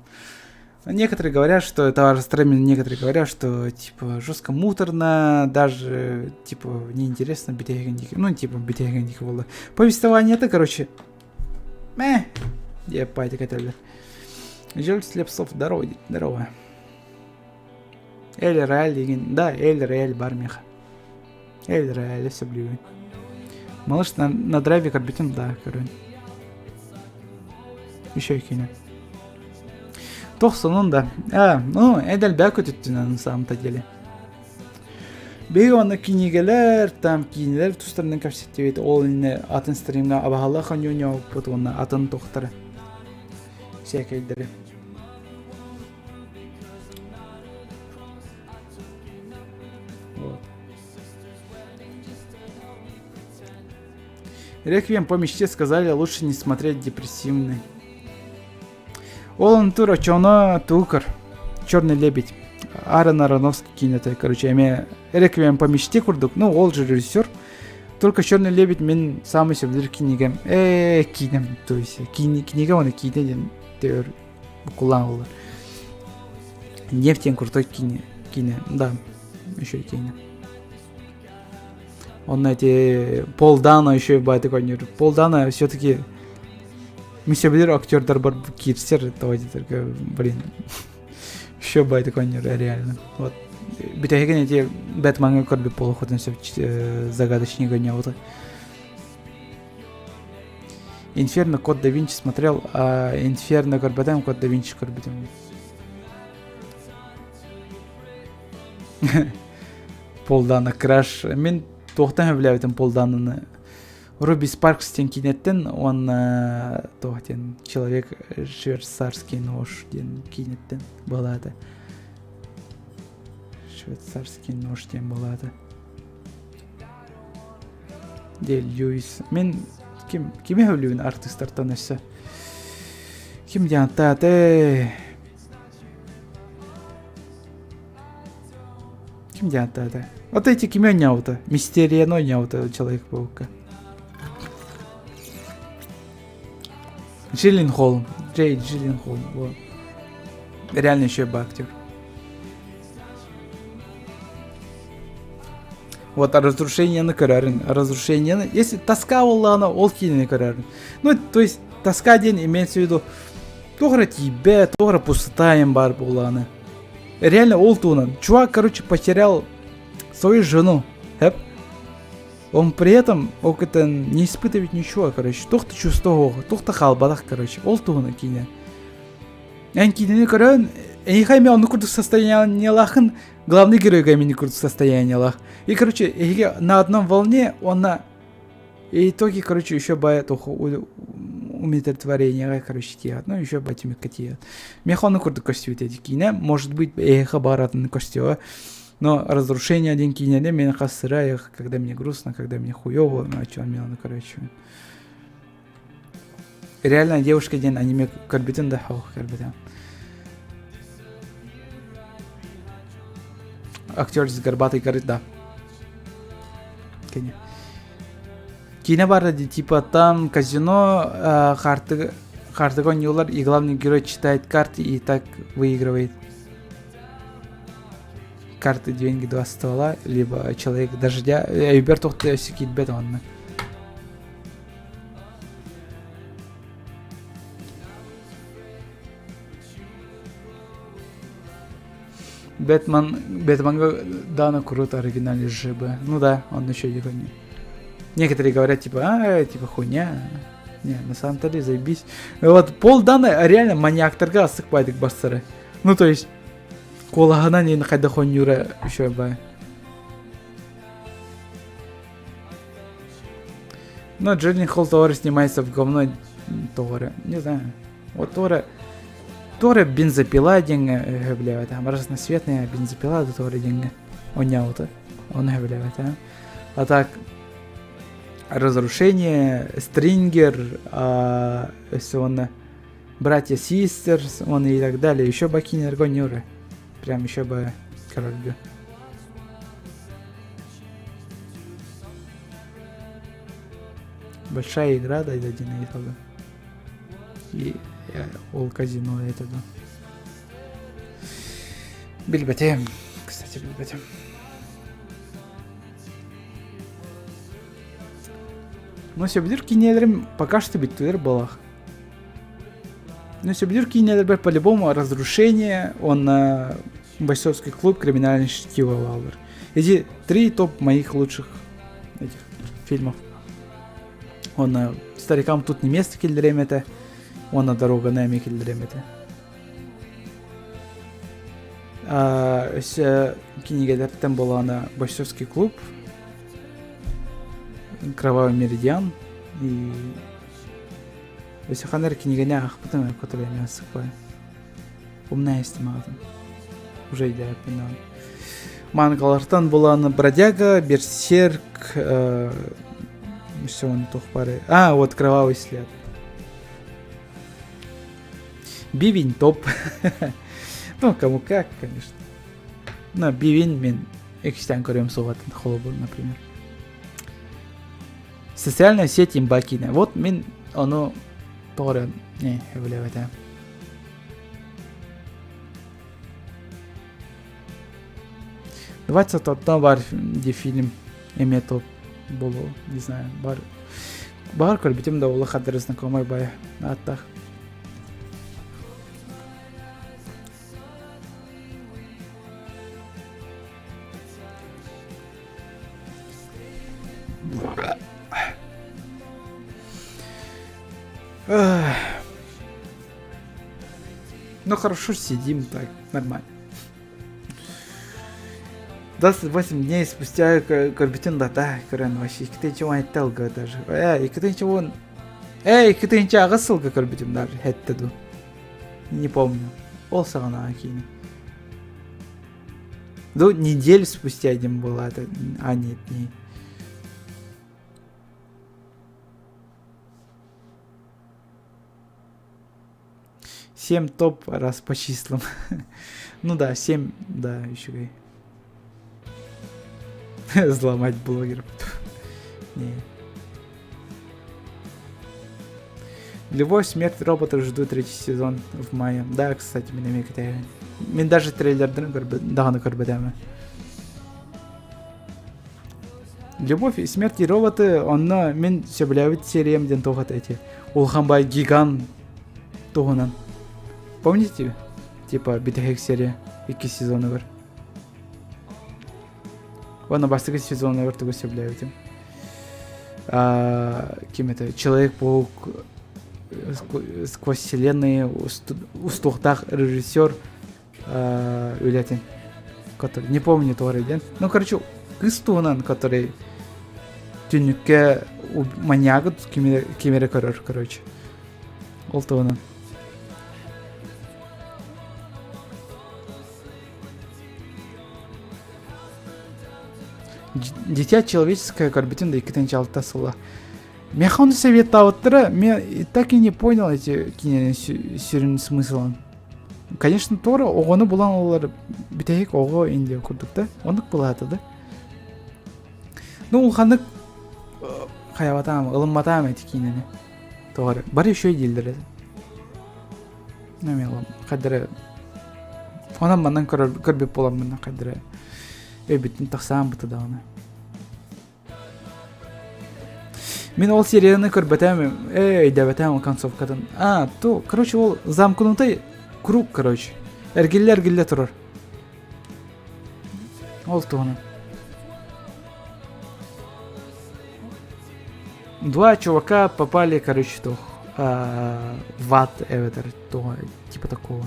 Некоторые говорят, что это стриминг, некоторые говорят, что типа жестко муторно, даже типа неинтересно битейгандик. Ну, типа битейгандик было. Повествование это, короче. Я пойти хотел. Жаль слепцов здорово. Эль Реаль, да, Эль Реаль бармеха. Эль Реаль, все блюй. Малыш на драйве карбитин, да, короче. Еще и кино. То сонунда. Ну, эдел бяку түттүнөн на самом-то деле. Бейгоны кинигелер, там кинилер тустарынан көрсөтөбөйт. Ол эне атын стримге абахалла ханюня опут, оны атын токтары. Секелдери. Вот. Реквием по мечте сказали, лучше не смотреть депрессивный. Олон тура чоно тукар. Черный лебедь. Аарон Аронофский кинеты. Короче, эме реквием по мечте курдук. Ну, ол же режиссер. Только Черный лебедь мен самый севдер кинигем. Кинем. То есть кинига оны кинеден төр кулан. Нефтен крутой кине. Да. Еще и кине. Он эти Пол Дано еще байтык ойнер. Пол Дано все-таки мисебдер актердар бар кирсер, только, блин, еще байтык ойнер, реально. Вот. Битаген эти Бэтменга корби полуходен все загадочнее гонял. Инферно Код да Винчи смотрел, а Инферно Горбатам Код да Винчи Горбатам. Полдана краш. Мен тоқтан являютын Полдананы. Руби Спаркс тен кинеттен, он тоқтен человек швейцарский нож ден кинеттен болады. Швейцарский нож ден болады. Дел Льюис. Мен киме хөлүүн артисттардан эсе. Ким жантады? Ким жантады? Вот эти киме ойнауты? Мистерияны ойнауты Человек-паука. Джилленхол. Джей Джилленхол. Вот. Реально еще актер. Вот разрушениені көрәрін. Разрушениені, если тоска олланы, ол кейінені көрәрін. Ну, то есть, тоска ден имеется в виду, тоғра тебе, тоғра пустотаем бар боланы. Реально ол туынан. Чувак, короче, потерял свою жену. Хэп? Он при этом не испытывает ничего, короче. Тоқты чувствовал, тоқты халбадах, короче. Ол туынан кейіне. Ән кейінені көрәрін, әйхайме оны күрдік состояние лахын, главный герой не крут состояние лах. И, короче, на одном волне он и итоге, короче, еще бает умиротворение, короче, тия. Ну, еще батюми катия. Механу крут костюм эти кине. Может быть, баратын костюм. Но разрушение один кине, меня хасыра, когда мне грустно, когда мне хуёво, ну, а чё, ну, короче. Реально, девушка день аниме карбитин да хау, карбитин. Актер с горбатой горы, да. Кино бар, типа там казино, хартыгон юлар, и главный герой читает карты и так выигрывает. Карты, деньги, 2 ствола, либо человек дождя. Юбер тухты сикит бетонно. Бэтменга Дана круто оригинальный ЖБ. Ну да, он еще его не. Некоторые говорят, типа, типа хуйня. Не, на самом деле заебись. Вот Пол Дана реально маньяк-торга асыкпайды бастары. Ну то есть, колагана не хайда хуйнюра еще бы. Но Джерни Холл Товары снимается в говно Товары. Не знаю. Вот Тора бензопила деньги, блядь, там разноцветная бензопила, Тора деньги. Он блядь, а так, разрушение, стрингер, если он братья Систерс, он и так далее, еще бакини аргонеры. Прям еще бы король бы. Большая игра, да, один и того. И ол казино это да. Бильбете. Кстати, бильбете. Ну, себдир кинелерим пока что биттер балах. Ну, себдир кинелер по-любому разрушение, он бойцовский клуб, криминальный чтиво Валвер. Эти 3 топ моих лучших этих фильмов. Он старикам тут не место киллерем это. Он на дорога на Микельдремете. Книга там была на бойцовский клуб, Кровавый меридиан и если ханер книга не ах потом который я насыпаю. Умная стимата. Уже идея пинал. Мангалартан была на бродяга, берсерк, все он тух пары. Вот кровавый след. Бивень топ. Ну, кому как, конечно. Но бивень мен экстен көрем соғатын холобур, например. Социальная сеть имбакина. Вот мен оно тоже не являю это. Давайте топтан бар де фильм эме топ болу, не знаю, бар көрбетем да олы хадыры знакомый бай аттах. Ну хорошо, сидим так, нормально. 28 дней спустя Корбетин дата, Корен вообще, кто ничего не телга даже. Кто ничего... кто ничего агасылга Корбетин даже, хеттеду. Не помню. Олсагана акини. До недель спустя один была это, нет, дней. Семь топ раз по числам. Ну да, 7, да, еще и взломать блогеров. Не. Любовь, смерть роботов жду 3-й сезон в мае. Да, кстати, меня мекатая. Мен даже трейлер даганы көрбөдөм. Любовь и смерть и роботы, онна мен сөбіләвіт сериямден тоғат эти. Улханбай гиган тоғынан. Помните? Типа битехек серия 2 сезоны бар. Оны бастығы сезоны бар тұғы сөбіләвітім. Кем это? Человек-паук сквозь вселенные устухтах режиссер Улятин. Который, не помню тоже, да? Ну, короче, Кыстунан, который тюнюкке маньягот кемере көрөр, короче. Ол туынан. Дитя человеческое корбитин да икитен чалта сыла. Механу совет ауттыра, мен так и не понял эти кинелен сюрін смыслын. Конечно, Тора оғаны бұлан олар бітейік оғы инде көрдік та. Ондық бұлады да. Ну, ұлғанық қаяватам, ылымматам әті кинені. Тоғары. Бар еще дейілдір еді. Нәмен қадыры. Онан маннан көрбеп болам мұнна қадыры. Өйбіттін тақсам бұты да оны. Мен ол серияны көрбетем, өйдәбетем концовкадан. То, короче, ол замкнутый круг, короче. Әргелі тұрыр. Ол туғаны. Два чувака попали, короче, в ад, типа такого.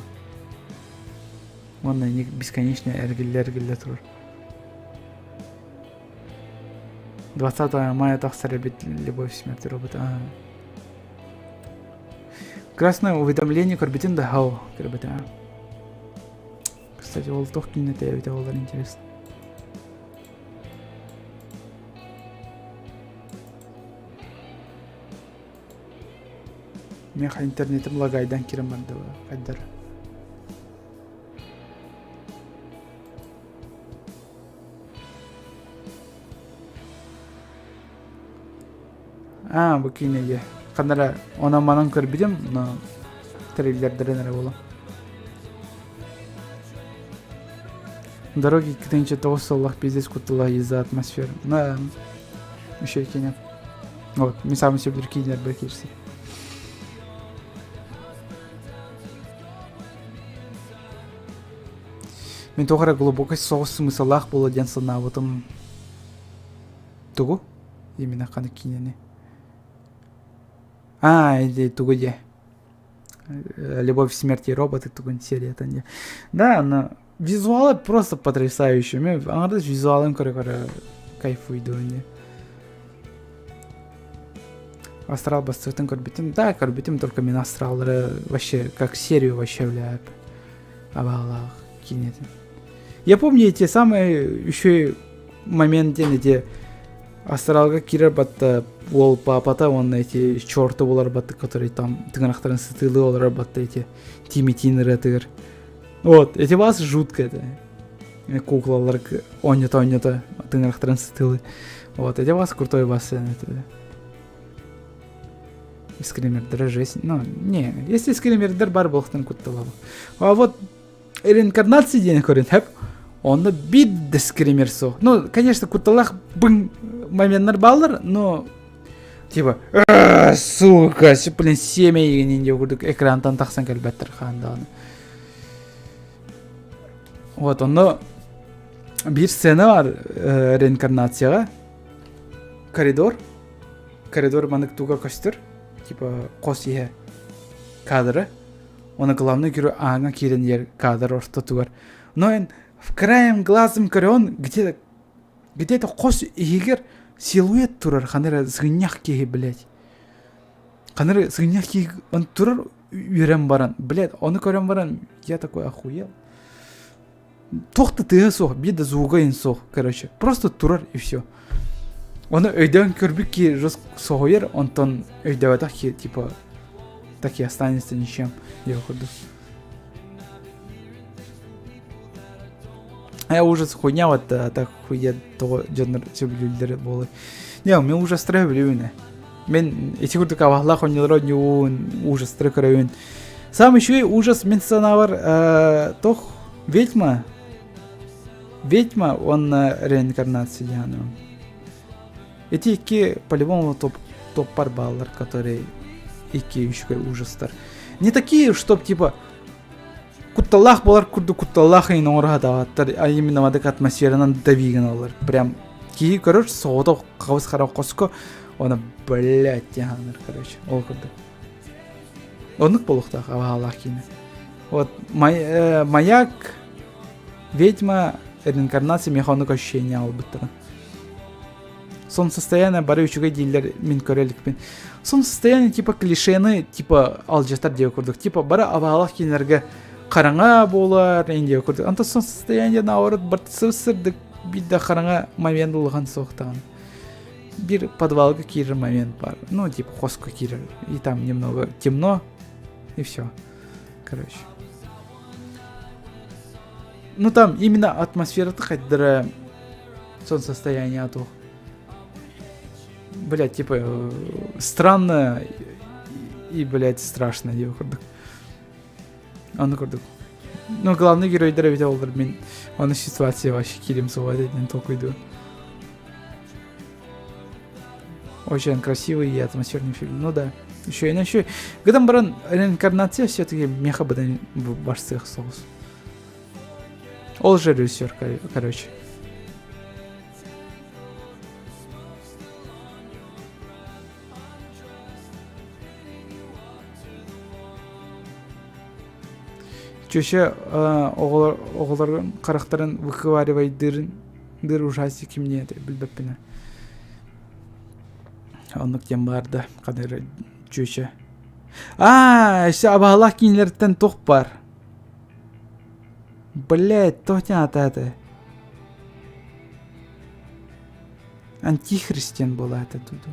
Он они бесконечно әргелі тұрыр. 20 мая тахсар бит любовь смерти робота. Красное уведомление корбитин да хау корбита. Кстати, ол тох кинете это олар интересно. Меха интернетим лагайдан кирем барды кайдар. Бұл кейінеге. Қандара онан манан көрбедім, но трейлердерін әрі болам. Дороги кітенче тоғыз соллақ бездес күттіла езі атмосфера. Еще екенен. Вот, мен самый сөбдір кейінер бір керсі. Мен тоғыра глубокой соғыс смысалақ болу ден санавытым. Тугу? Именно қаны кейінені. Иди тугуде. Любовь, смерть и роботы, тугун серия тенде. Да, но визуалы просто потрясающие. Мен аңырдыз визуалым көрі кайфуйду. Астрал бастыртын көрбетім. Да, көрбетім, только мен астралдары вообще, как серию вообще влияет. Абаллах, кинетін. Я помню эти самые еще моменты, где астралга кирер батта ол папата он эти чёрты болар батты, которые там тыгынақтарын сытылы олар батты эти тимитинеры тыгыр. Вот, эти вас жутко это. Куклалар онята тыгынақтарын сытылы. Вот, эти вас крутой бас это. Скримердер жесть. Ну, не, если скримердер бар болықтан күттілі. А вот реинкарнация дені көрін, хэп, онда бидді скримерсу. Ну, конечно, күттілақ бұң моменттер балыр, но типа, сука, блин, семя егенінде көрдік экрандан тақсан кәлбәттір қандағыны. Вот, онда бір сцена бар реинкарнацияға. Коридор манық туға көстір. Типа, қос еге кадры. Оны главный герой аңа керен ер кадр орта тугар. Но ен в краем глазым көрі он где-то қос егер силуэт турар, қаныры зғынях кеге, блядь. Қаныры зғынях кеге он турар үйрен баран. Блядь, оны көрен баран, я такой охуел. Тоқты тыға соқ, беді звуға ен соқ, короче. Просто турар и все. Оны өйден көрбік ке жыз соғойыр, онтан өйдеватақ ке, типа, так и останется ничем, я уходу. Ужас хуйня, вот так хуйня того жанр сөбілілдері болы. Не, мен ужастыры білуіне. Мен эти күрді кавахлақ онелар не ужастыры көріуін. Сам еще ужас мен санавар, тох ведьма, он реинкарнация дияны. Эти iki по-любому топ-пар баллар, которые iki үшкой ужастар. Не такие, чтоб типа кутталах балар курду кутталах и нора даваттар, а именно мадак атмосферанан давиган алар. Прям ки, короче, соото кавыс харау коско, она, блядь, тяныр, короче, ол курду. Онук полухтах, авалах кине. Вот, маяк, ведьма, реинкарнация, механик ощущения албыттырын. Сон состояние бары үчүгө дилер мен көреликпин. Сон состояние типа клишені типа алжастар деп көрдүк. Типа бары абалах кинерге караңа болар деп көрдүк. Анта сон состояние наоборот бартысырдык бидде караңа момент болгон соктаган. Бир подвалга кирер момент бар. Ну типа хоско кирер. И там немного темно и все. Короче. Ну там именно атмосфера-то кайдыра сон состояние ату. Блять, типа, странно и, блять, страшно деп көрдік. Оны көрдік. Ну, главный геройдер бит олар мен оны ситуация вообще килим сувады ден толкуйду. Очень красивый и атмосферный фильм. Ну да. Еще. Гыдан баран реинкарнация все-таки меха быдан башсых соғыс. Ол же режиссер, короче. Чөше оғылардың қарақтарын выкываривай дыр ужаси кимне білбеппіне. Онық тем барды қадыры чөше. Еще абағалақ кейінлерден тоқ бар. Блять, тоқтен атады. Антихристиан болады дуду.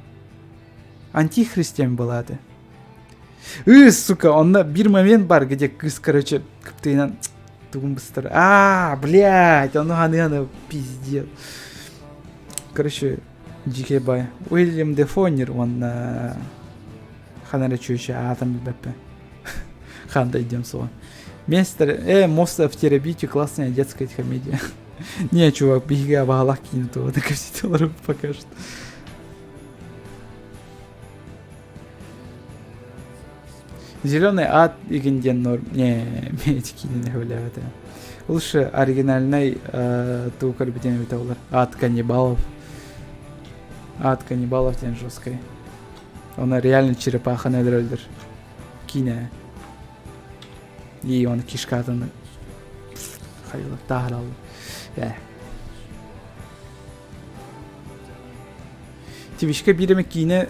Антихристиан болады. Сука, онда бир момент бар, где кыз, короче, кыптыйнан тугун быстыр. Блядь, оны ханы пиздец. Короче, жике бай. Уильям Дефонер, он ханары чөйші атам білбәппі. Ханда идем суға. Мост в терабитию, классная детская комедия. Не, чувак, беги абағалақ кейін туға, да капсителары покажет. Зеленый ад игенден норм. Не, медики не хваляют. Лучше оригинальный ту карбитен витаулар. Ад каннибалов. Ад каннибалов тен жесткой. Он реально черепаха недрольдер. Кине. И он кишкатан. Хайла тахрал. Тивишка биреме кине.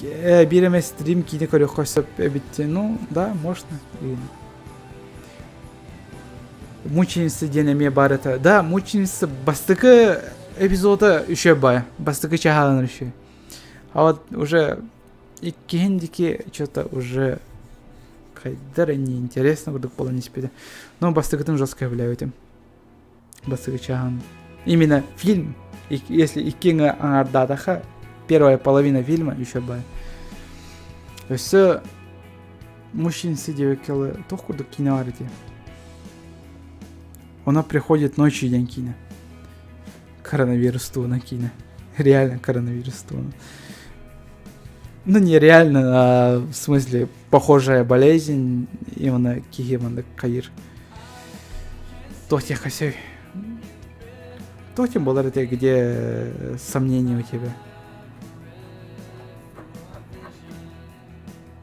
Биреме стрим кине көрөк койсоп битти. Ну, да, можно. Мученица денеме бар это. Да, мученица бастыкы эпизода еще бай. Бастыкы чахалан еще. А вот уже и кендики что-то уже кайдара неинтересно буду полный спиде. Но бастыкытын жестко являют им. Бастыкы чахалан. Именно фильм, если и кинга аңардадаха, первая половина фильма еще бай. То есть мужчина сидел келы тохку до кино арти. Она приходит ночью день кино. Коронавирус ту на кино. Реально коронавирус ту. Ну не реально, а в смысле похожая болезнь именно кигеманда каир. Тохте хасей. Тохте было это, где сомнения у тебя.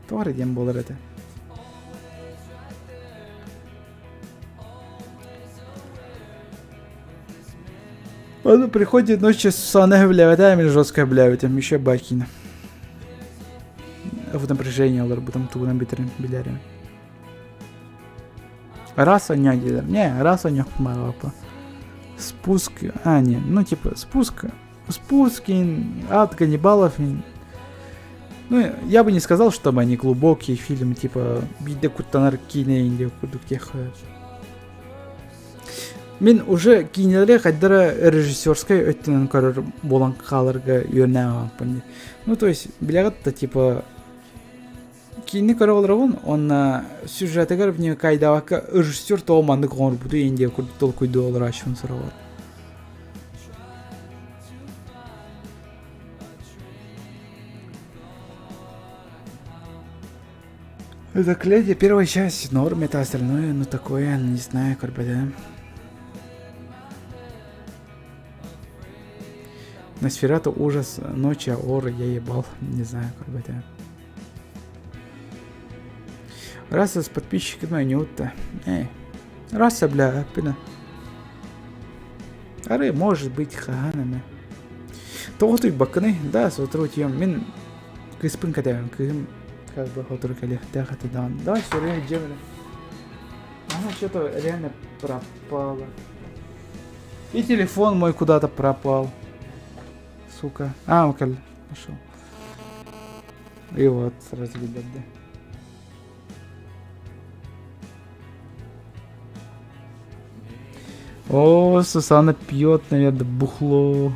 Товар дем болар это. Он приходит ночью с анагавляватами жесткая бляватами еще бакина. В напряжении алар бутам тугу на битрин билярим. Раз он не делал. Не, раз он не помогал. Спуск, не, ну типа спуск, ад каннибалов. Ну, я бы не сказал, чтобы они глубокие фильмы, типа «Биде куттанар кине» или «Кудуктех». Мен уже кинелерге кайдара режиссерской өттенен көрөр болан калырга үйрөнөм панди. Ну, то есть, билягатта типа кине көрө болорун, он сюжетыгар бне кайдабака режиссер тооманды коңурбуду энде курдул куйду олар ачын сурабар. Заклятие первая часть норм, это остальное, ну такое, не знаю, как бы, да. Носферату ужас, ночи, ауры, я ебал, не знаю, как бы, да. Раса с подписчиками Анюта. Раса, бля, пина. Ары, может быть, хаганами. Тоғытуй баканы, да, сотру тем, мен кыспын кадавим, кым, как бы, хотур калих, тахаты дан. Да, все время делали. Она что-то реально пропала. И телефон мой куда-то пропал. Сука. А, околь, нашел. И вот, сразу видать, да. О, Сусана пьет, наверное, бухло.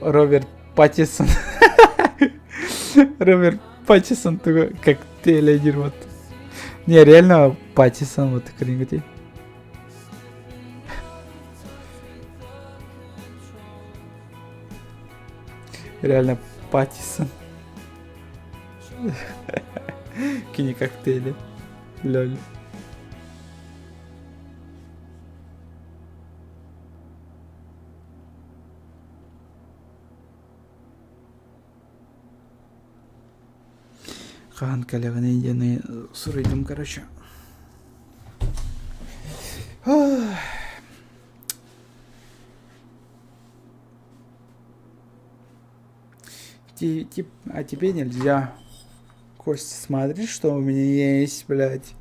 Роберт Паттисон. Роберт Паттисон такой коктейль вот. Не, реально Паттисон вот крингати. Реально Паттисон. Кини коктейли. Лёль. Хан коллега найденный суридом, короче. А тебе нельзя. Костя, смотри, что у меня есть, блядь.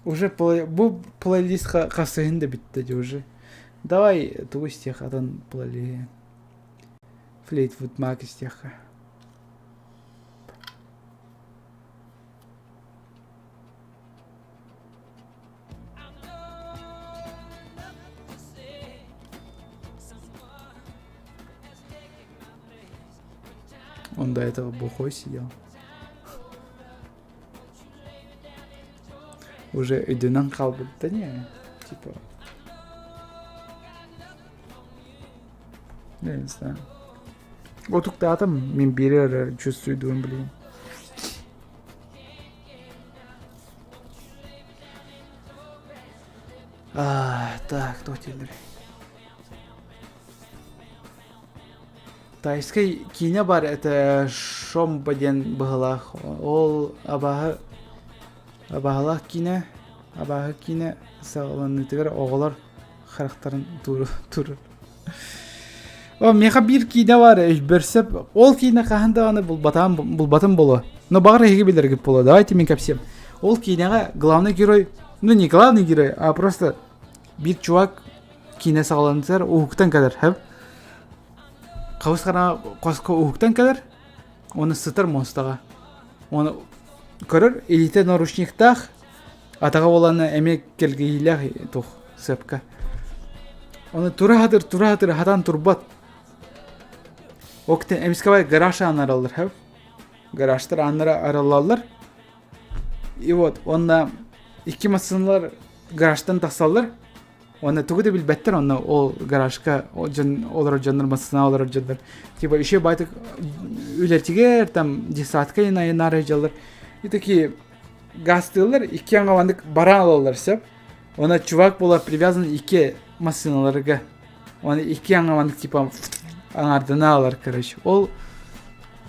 Уже плейлист хасыгын да битти уже. Давай ту стих адан плели. Флейтвуд Мак стиха. Он до этого бухой сидел. Уже өйдөнөн калбыт да не, типа. Я не знаю. Отукта атам мен берер чувствуйдуум, блин. Так, кто теперь? Тайской кине бар, это шомбаден бахалах. Ол абахалах кине, сағыланы тегер оғылар характарын турur. О, меха бир кине бар, берсеп, ол кине қахында аны бұлбатын болу. Но бағыр еге білдерге болу, давайте мен кәпсем. Ол кинеға главный герой, ну не главный герой, а просто бир чувак кине сағыланы тегер уғықтан кәдір, хэп? Қауысқана қосқа уғықтан кәдір, оны сытыр монстаға. Оны көрір, элите наручниктах, атаға оланы әмек келгейлях тұқ сөпка. Оны тура-хатыр, хатан турбат. Оқтен әмескавай гараж анар алыр, хэп? Гаражтар анар аралалар. И вот, онна iki масынлар гаражтан тасалар. Оны тугуды билбеттер, оны ол гаражка олар жандар масына олар жандар. Типа еще байтык үлертигер, там десятка инары жалар. И такие гастылар, iki аңавандык бара алалар сеп. Она чувак была привязан iki масыналарга. Оны iki аңавандык типа аңардына алар, короче. Ол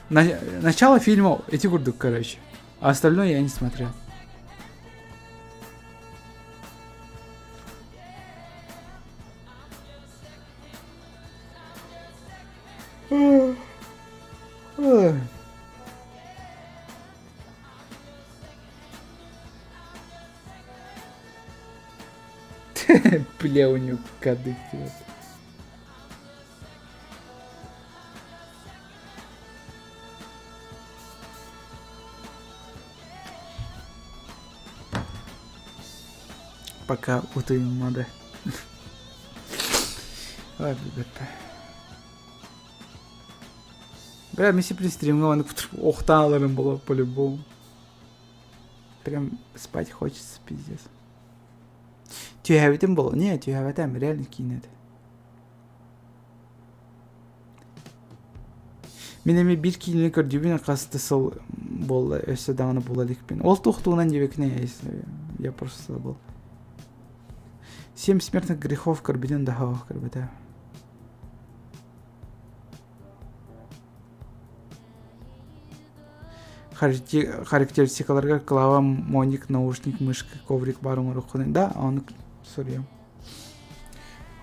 начало фильма эти курдук, короче. А остальное я не смотрел. Бля, у него кадык. пока утуймады. Ой, бебеппе. Бля, мен сепли стримға ванып оқтан аларым было по-любому. Прям спать хочется, пиздец. Түйәбетім бол? Не, түйәбетім реально кейінеді. Мен эми бир кийинли көрдүбүн касты сол бол өсө даганы булалыкпен. Ол тухтуунан жебекне я просто забыл. 7 смертных грехов карбиден дахав карбета. Характеристикаларга клава, моник, наушник, мышка, коврик барын рухунен. Да, аны сорьем.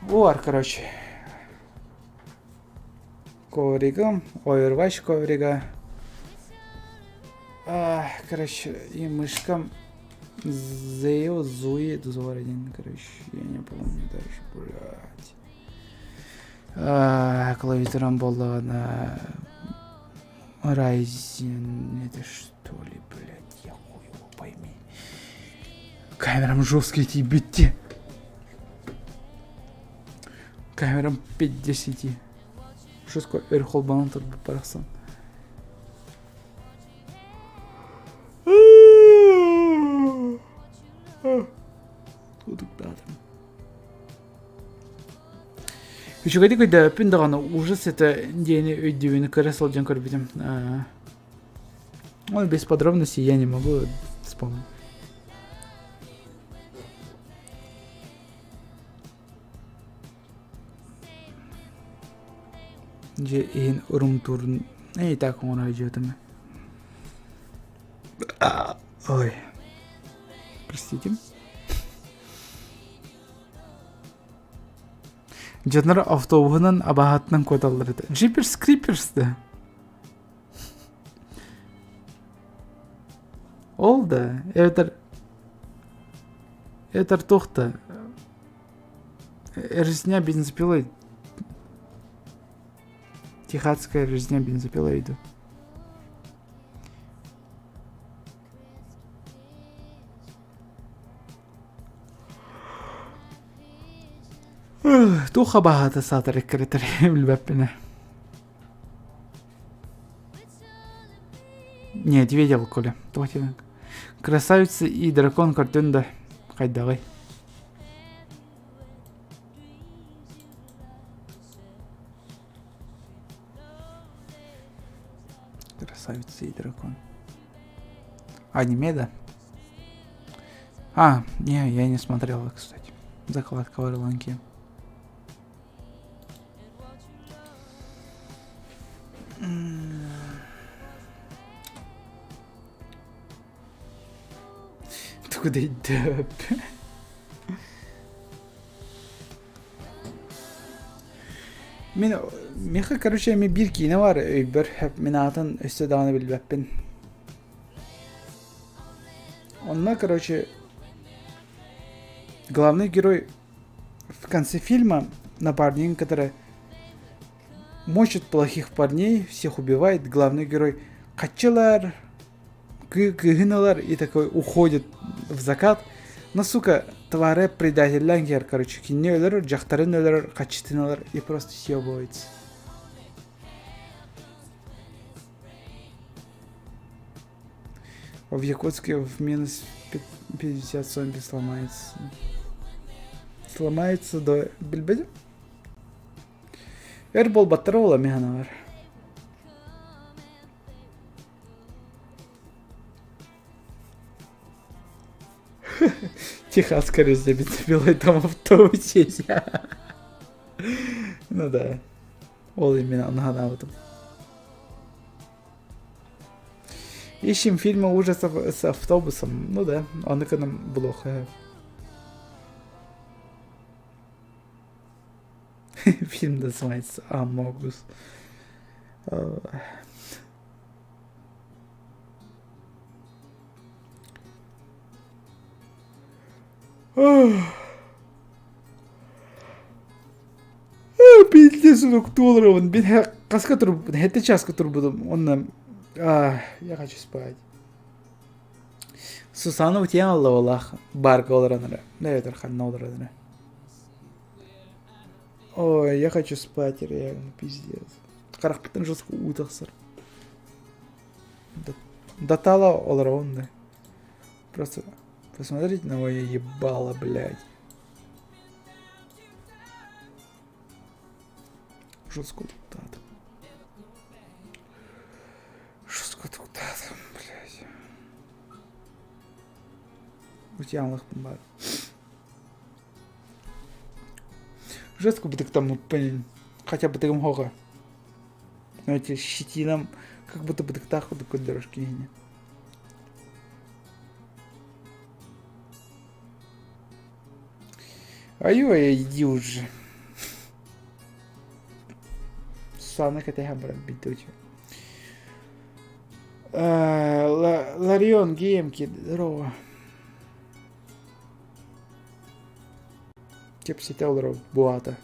Var, короче. Ковригом, Overwatch коврига. Короче, и мышкам Зео, Зуи, Зуарин, короче, я не помню даже, блядь. Клавиатурам была на Ryzen, это что ли, блядь, я хуй его пойми. Камерам жесткие эти бити. Камерам 50. Жестко эрхолбанан тут бы парасан. Еще когда пиндагана ужас это день удивительно красал джан корбитем. Он без подробностей я не могу вспомнить. Где ин урумтур, и так он идет ими. Ой, простите. Жанр автобусынан абахатынан көталдыр еді. Джиперс Криперсті. Ол да, этер тоқта. Резня бензопилой. Техасская резня бензопилой иду. Туха багато сатори критерии билбеппине. Нет, видел, Коля. Красавица и дракон картунда. Хай давай. Красавица и дракон. Аниме, да? Не, я не смотрел, кстати. Закладка в Ирландии. Куда идет? Меха, короче, ми бир кийне бар, өйбөр, мен атын өстө даганы билбеппин. Онна, короче, главный герой в конце фильма напарник, который мочит плохих парней, всех убивает. Главный герой качалар, кыгыналар и такой уходит в закат. Но, сука, тваре предателянгер, короче, кине өлөр, жактарын өлөр, качтыналар и просто съебывается. В Якутске в минус 50 зомби сломается. Сломается до Бельбеди? Эрбол Батарола механавар. Техасская резня бензопилой там в автобусе. Ну да. Ол именно на этом. Ищем фильмы ужасов с автобусом. Ну да, он к нам плохо. Фильм называется Амогус. Пиздец, $40. Мен қасқа тұрып, часқа тұрып будым. Оннан, я хочу спать. Susana utiyan Allah Allah barga olaranlara. Ne yeter xanna olaranlara. Ой, я хочу спать, реально, пиздец. Қарақпыттың жосқы утақсыр. Дотала оларонды. Просто посмотрите на мое ебало, блядь. Жестко туктады. Жестко туктады, блядь. Утянлықтың бар. Жестко бытык там, блин, хотя бы тыгым хога. Знаете, щетином, как будто бы так вот такой дорожки не. Ай-ой, иди уже. Сана хотя бы битучи. Ларион геймки, здорово. Тепси Телров, Буата.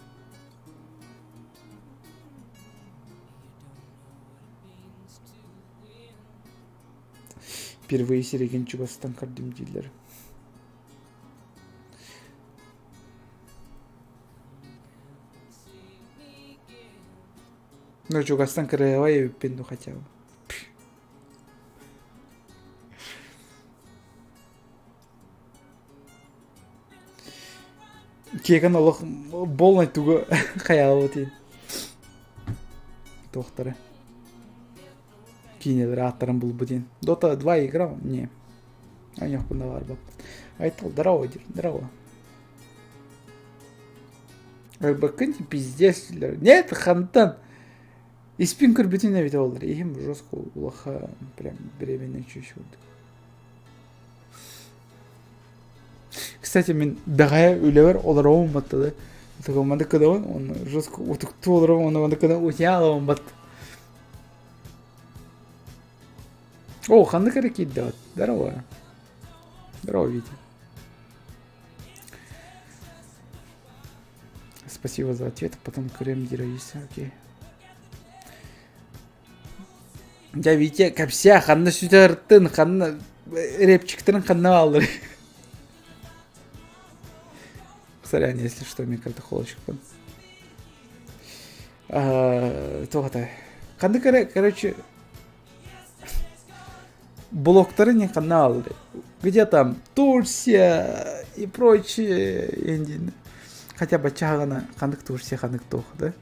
Впервые сереген Чугастан кардым дилер. Ну, Чугастан краевая пенду хотя бы. Кеган олық болмай туғы қаялы өтейін. Тоқтары. Кейінелер аттарын бұл бұден. Дота 2 играл? Не. А не бұнда бар бұл. Айтыл, здорово, дер, здорово. Бакынти пиздец. Нет, хантан. Испин көрбетін әбет олар. Ехім жосқы ұлаға прям беременне чүйші болды. Кстати, мен дағая өлевер олар оғын батты да. Тұғы маңды кыдауын, оны жосқы ұтықты олар оғын, оны маңды кыдауын өте алауын батты. О, қанды кәрі кейді да. Здорово. Здорово, Витя. Спасибо за ответ, потом крем дирайся, окей. Я, Витя, кәпсия, қанды сүтәрттін, қанды репчиктерін қанды алыр. Сорян, если что, микротохолочек. Тоғатай. Қанды короче, блоктары не қанды алыр. Где там Турция и прочее. Хотя бы чағана қандық Турция, қандық тоқ, да?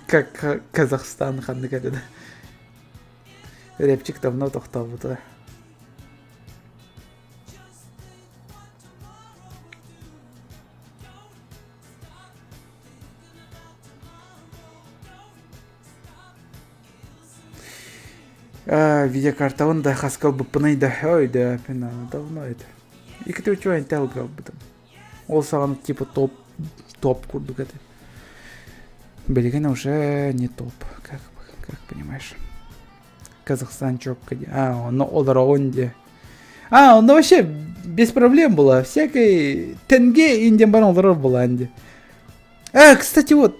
Как Казахстан қандық әлі, да? Репчик давно тоқтал бұды. Видеокартауын да қасқал бұппынай да. Ой, да, пена, давно это. И кто чего интел грал бұдым. Ол саған типа топ курдук это. Белгена уже не топ, как понимаешь. Казахстан чопка. Он оларонде. Он вообще без проблем было. Всякой тенге индиан бар олар была анде. Кстати, вот.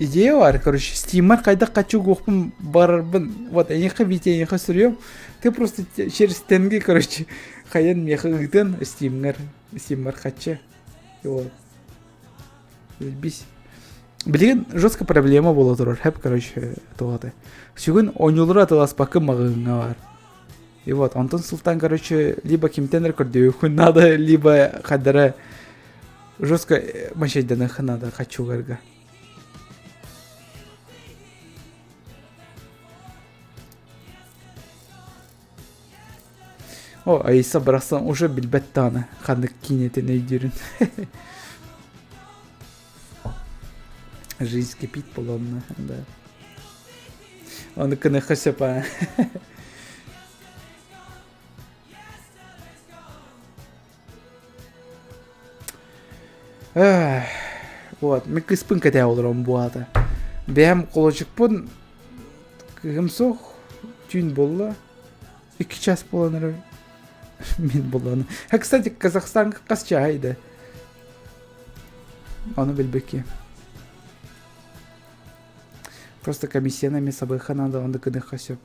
Идея бар, короче, стимар қайда қачу оқпын барбын. Вот, енеқа вите, енеқа сүрем. Ты просто через тенге, короче, қайдан меха ғыдын стимар қачы. И вот. Бись. Білген жестко проблема бола тұрар. Хэп, короче, тоғады. Сүйген ойнулар атылас бақы мағыңа бар. И вот, Антон Султан, короче, либо кемтенер көрді өкін надо, либо қадара жестко машайданы надо қачу ғарға. О, Айса барасан уже билбеттаны қандық кинетін өйдерін. Жизнь кипит полонна, да. Он кыны хасепа. Вот, мен кыспын кәтә олырам буата. Бәм қолочық бұн кығымсоқ түйін болла. 2 час боланыр. Мен боланы. Кстати, Казахстанға қасча айды. Оны білбеке. Просто комиссиями сабыха надо, он докыны хасеп.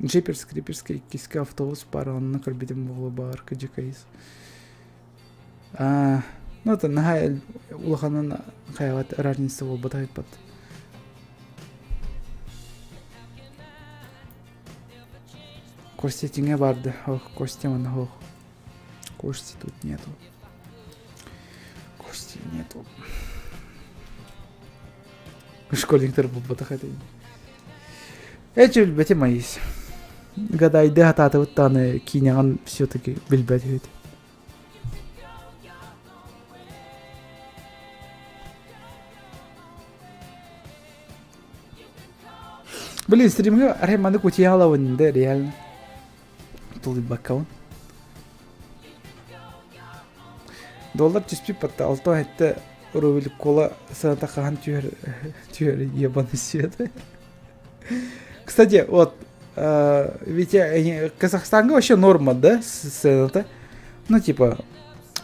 Джиперс, криперский, киски автобус пара, он на корбидем было бар, каджикаис. Ну это нахай улаханан хайват разница был батает под. Кости тинге барды, ох, кости он ох. Кости тут нету. Кости нету. Школьниктер был батахать. Эти бете моис. Гадай дехататы вот таны кинян все-таки билбет. Блин, стримга, аре маны кутияла вон, да, реально. Тут бакаун. Доллар чиспи патта, алто это рубель кола саната хахан тюр ебаный свет. Кстати, вот, ведь Казахстанга вообще норма, да, саната? Ну, типа,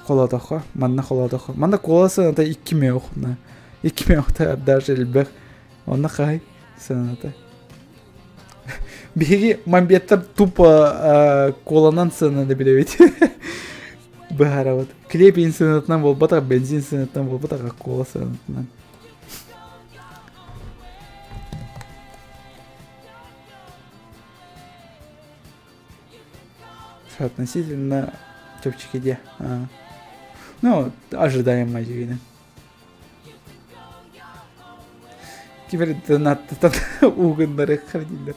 холодоха, манна холодоха. Манна кола саната иккимеох, на. Иккимеохта даже льбех. Он нахай саната. Беги, мамбеттер тупо коланан санада билебет. Бахара вот. Клеп инсанатнан бол бата, бензин санатнан бол бата, кола санатнан. Относительно тёпчики где. Ну, ожидаемо видно. Теперь донат угодно хранили.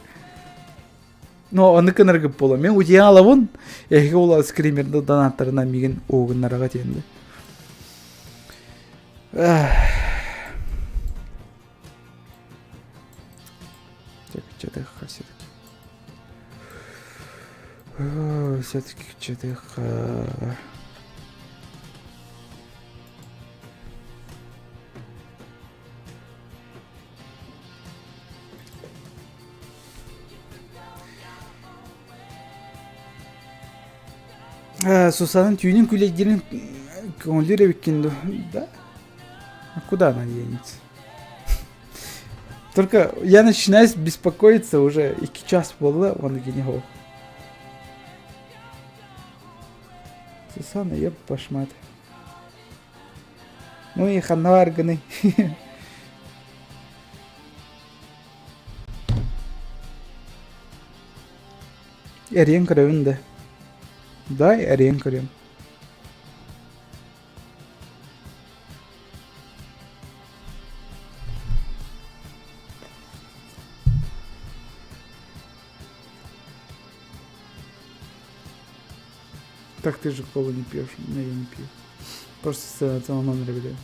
Но он экономика пола. Мен удиала вон. Я говорю, скримерный донатор на миган угодно рогатенды. Так, что-то все-таки. Все-таки что-то Сусанын түйінен күлейдерін көңілдері беккенді, да? Куда она денется? Только я начинаю беспокоиться уже, и час было, он не гол. Сусана, еб пошмат. Ну и ханаварганы. Эрен кровында. Да, эрен крем. Так ты же колу не пьешь, но я не пью. Просто с целого номера беру.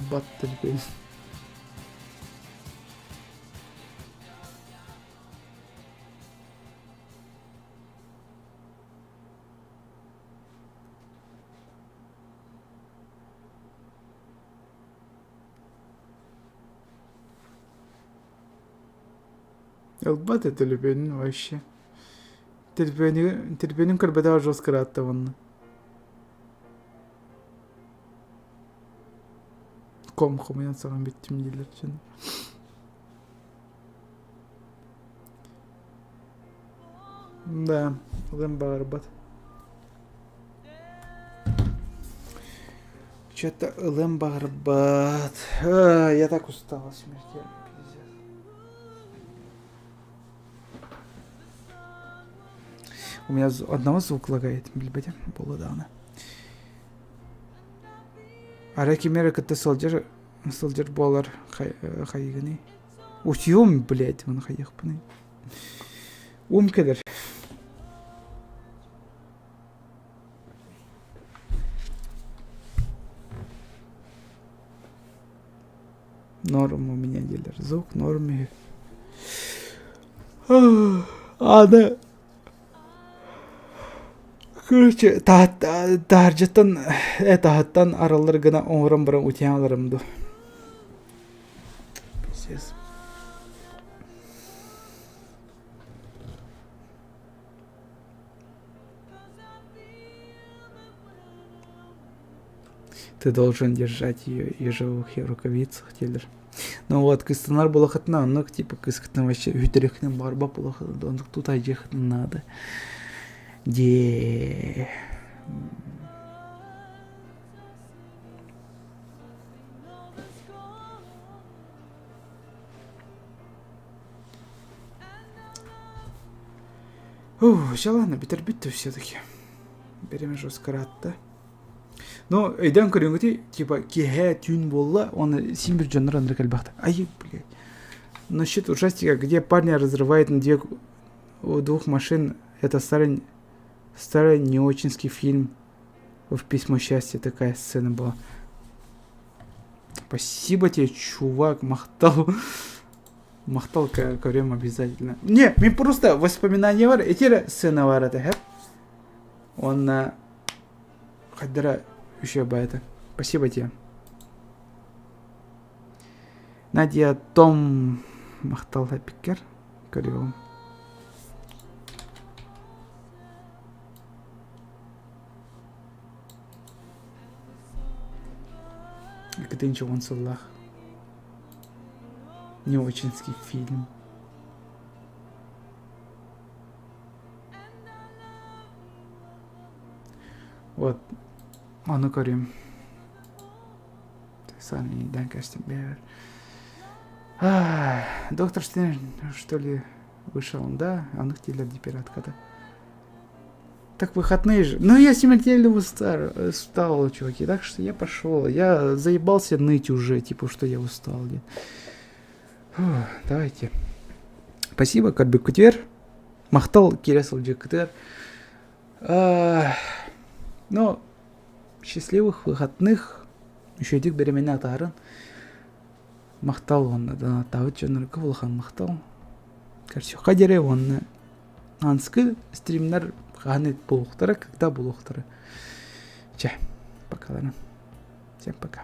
Баттель, блин. Elbette Telbenin вообще. Telbenin кырбада жестко раттаванны. Комху мен саған беттім дейлер жаны. Да, лым бағарбат. Что-то лым бағарбат. Я так устала смертельно. У меня одного звук лагает, билбете, полудавно. Араки мера катта солдер болар хайганы. Утьем, блядь, он хайхпаны. Кедер. Норм у меня дилер. Звук норме. Да. Короче, тахаржаттан тахаттан аралар гына оңрам баран утяңаларымды. Пиздец. Ты должен держать ее ежовых рукавицах, телер. Ну вот, кыстанар было хатна, но типа кыскатна вообще үтерехнен барба было хатна, он тут айжехнен надо. Де. Все, ладно, битер все-таки. Берем жестко ратта. Но эйден көрүнгөти типа кихе тюн болла, он симбир жанр андре кальбахта. Ай, блядь. Насчет ужастика, где парня разрывает на у двух машин, это старый неочинский фильм. В «Письмо счастья» такая сцена была. Спасибо тебе, чувак, махтал. Махтал время обязательно. Не, мне просто воспоминания вар, эти сцены вар это хэп. Он Хаддара еще бы это. Спасибо тебе. Надя Том махтал пикер. Корю. Екатеринча Вансаллах. Неочинский фильм. Вот. А ну корим. Сани Данкастин Бевер. Доктор Стэн, что ли, вышел, да? А ну хотели пиратка-то. Так выходные же. Ну я смертельно устал, чуваки. Так что я пошел. Я заебался ныть уже, типа, что я устал. Давайте. Спасибо, Карби Кутер. Махтал Киресл Джекутер. Ну, счастливых выходных. Еще идик беременна тарын. Махтал он, да, тавыт жанр кывылхан махтал. Короче, хадере он анскы стримнар ханет булуқтары, когда булуқтары. Пока, ладно. Всем пока.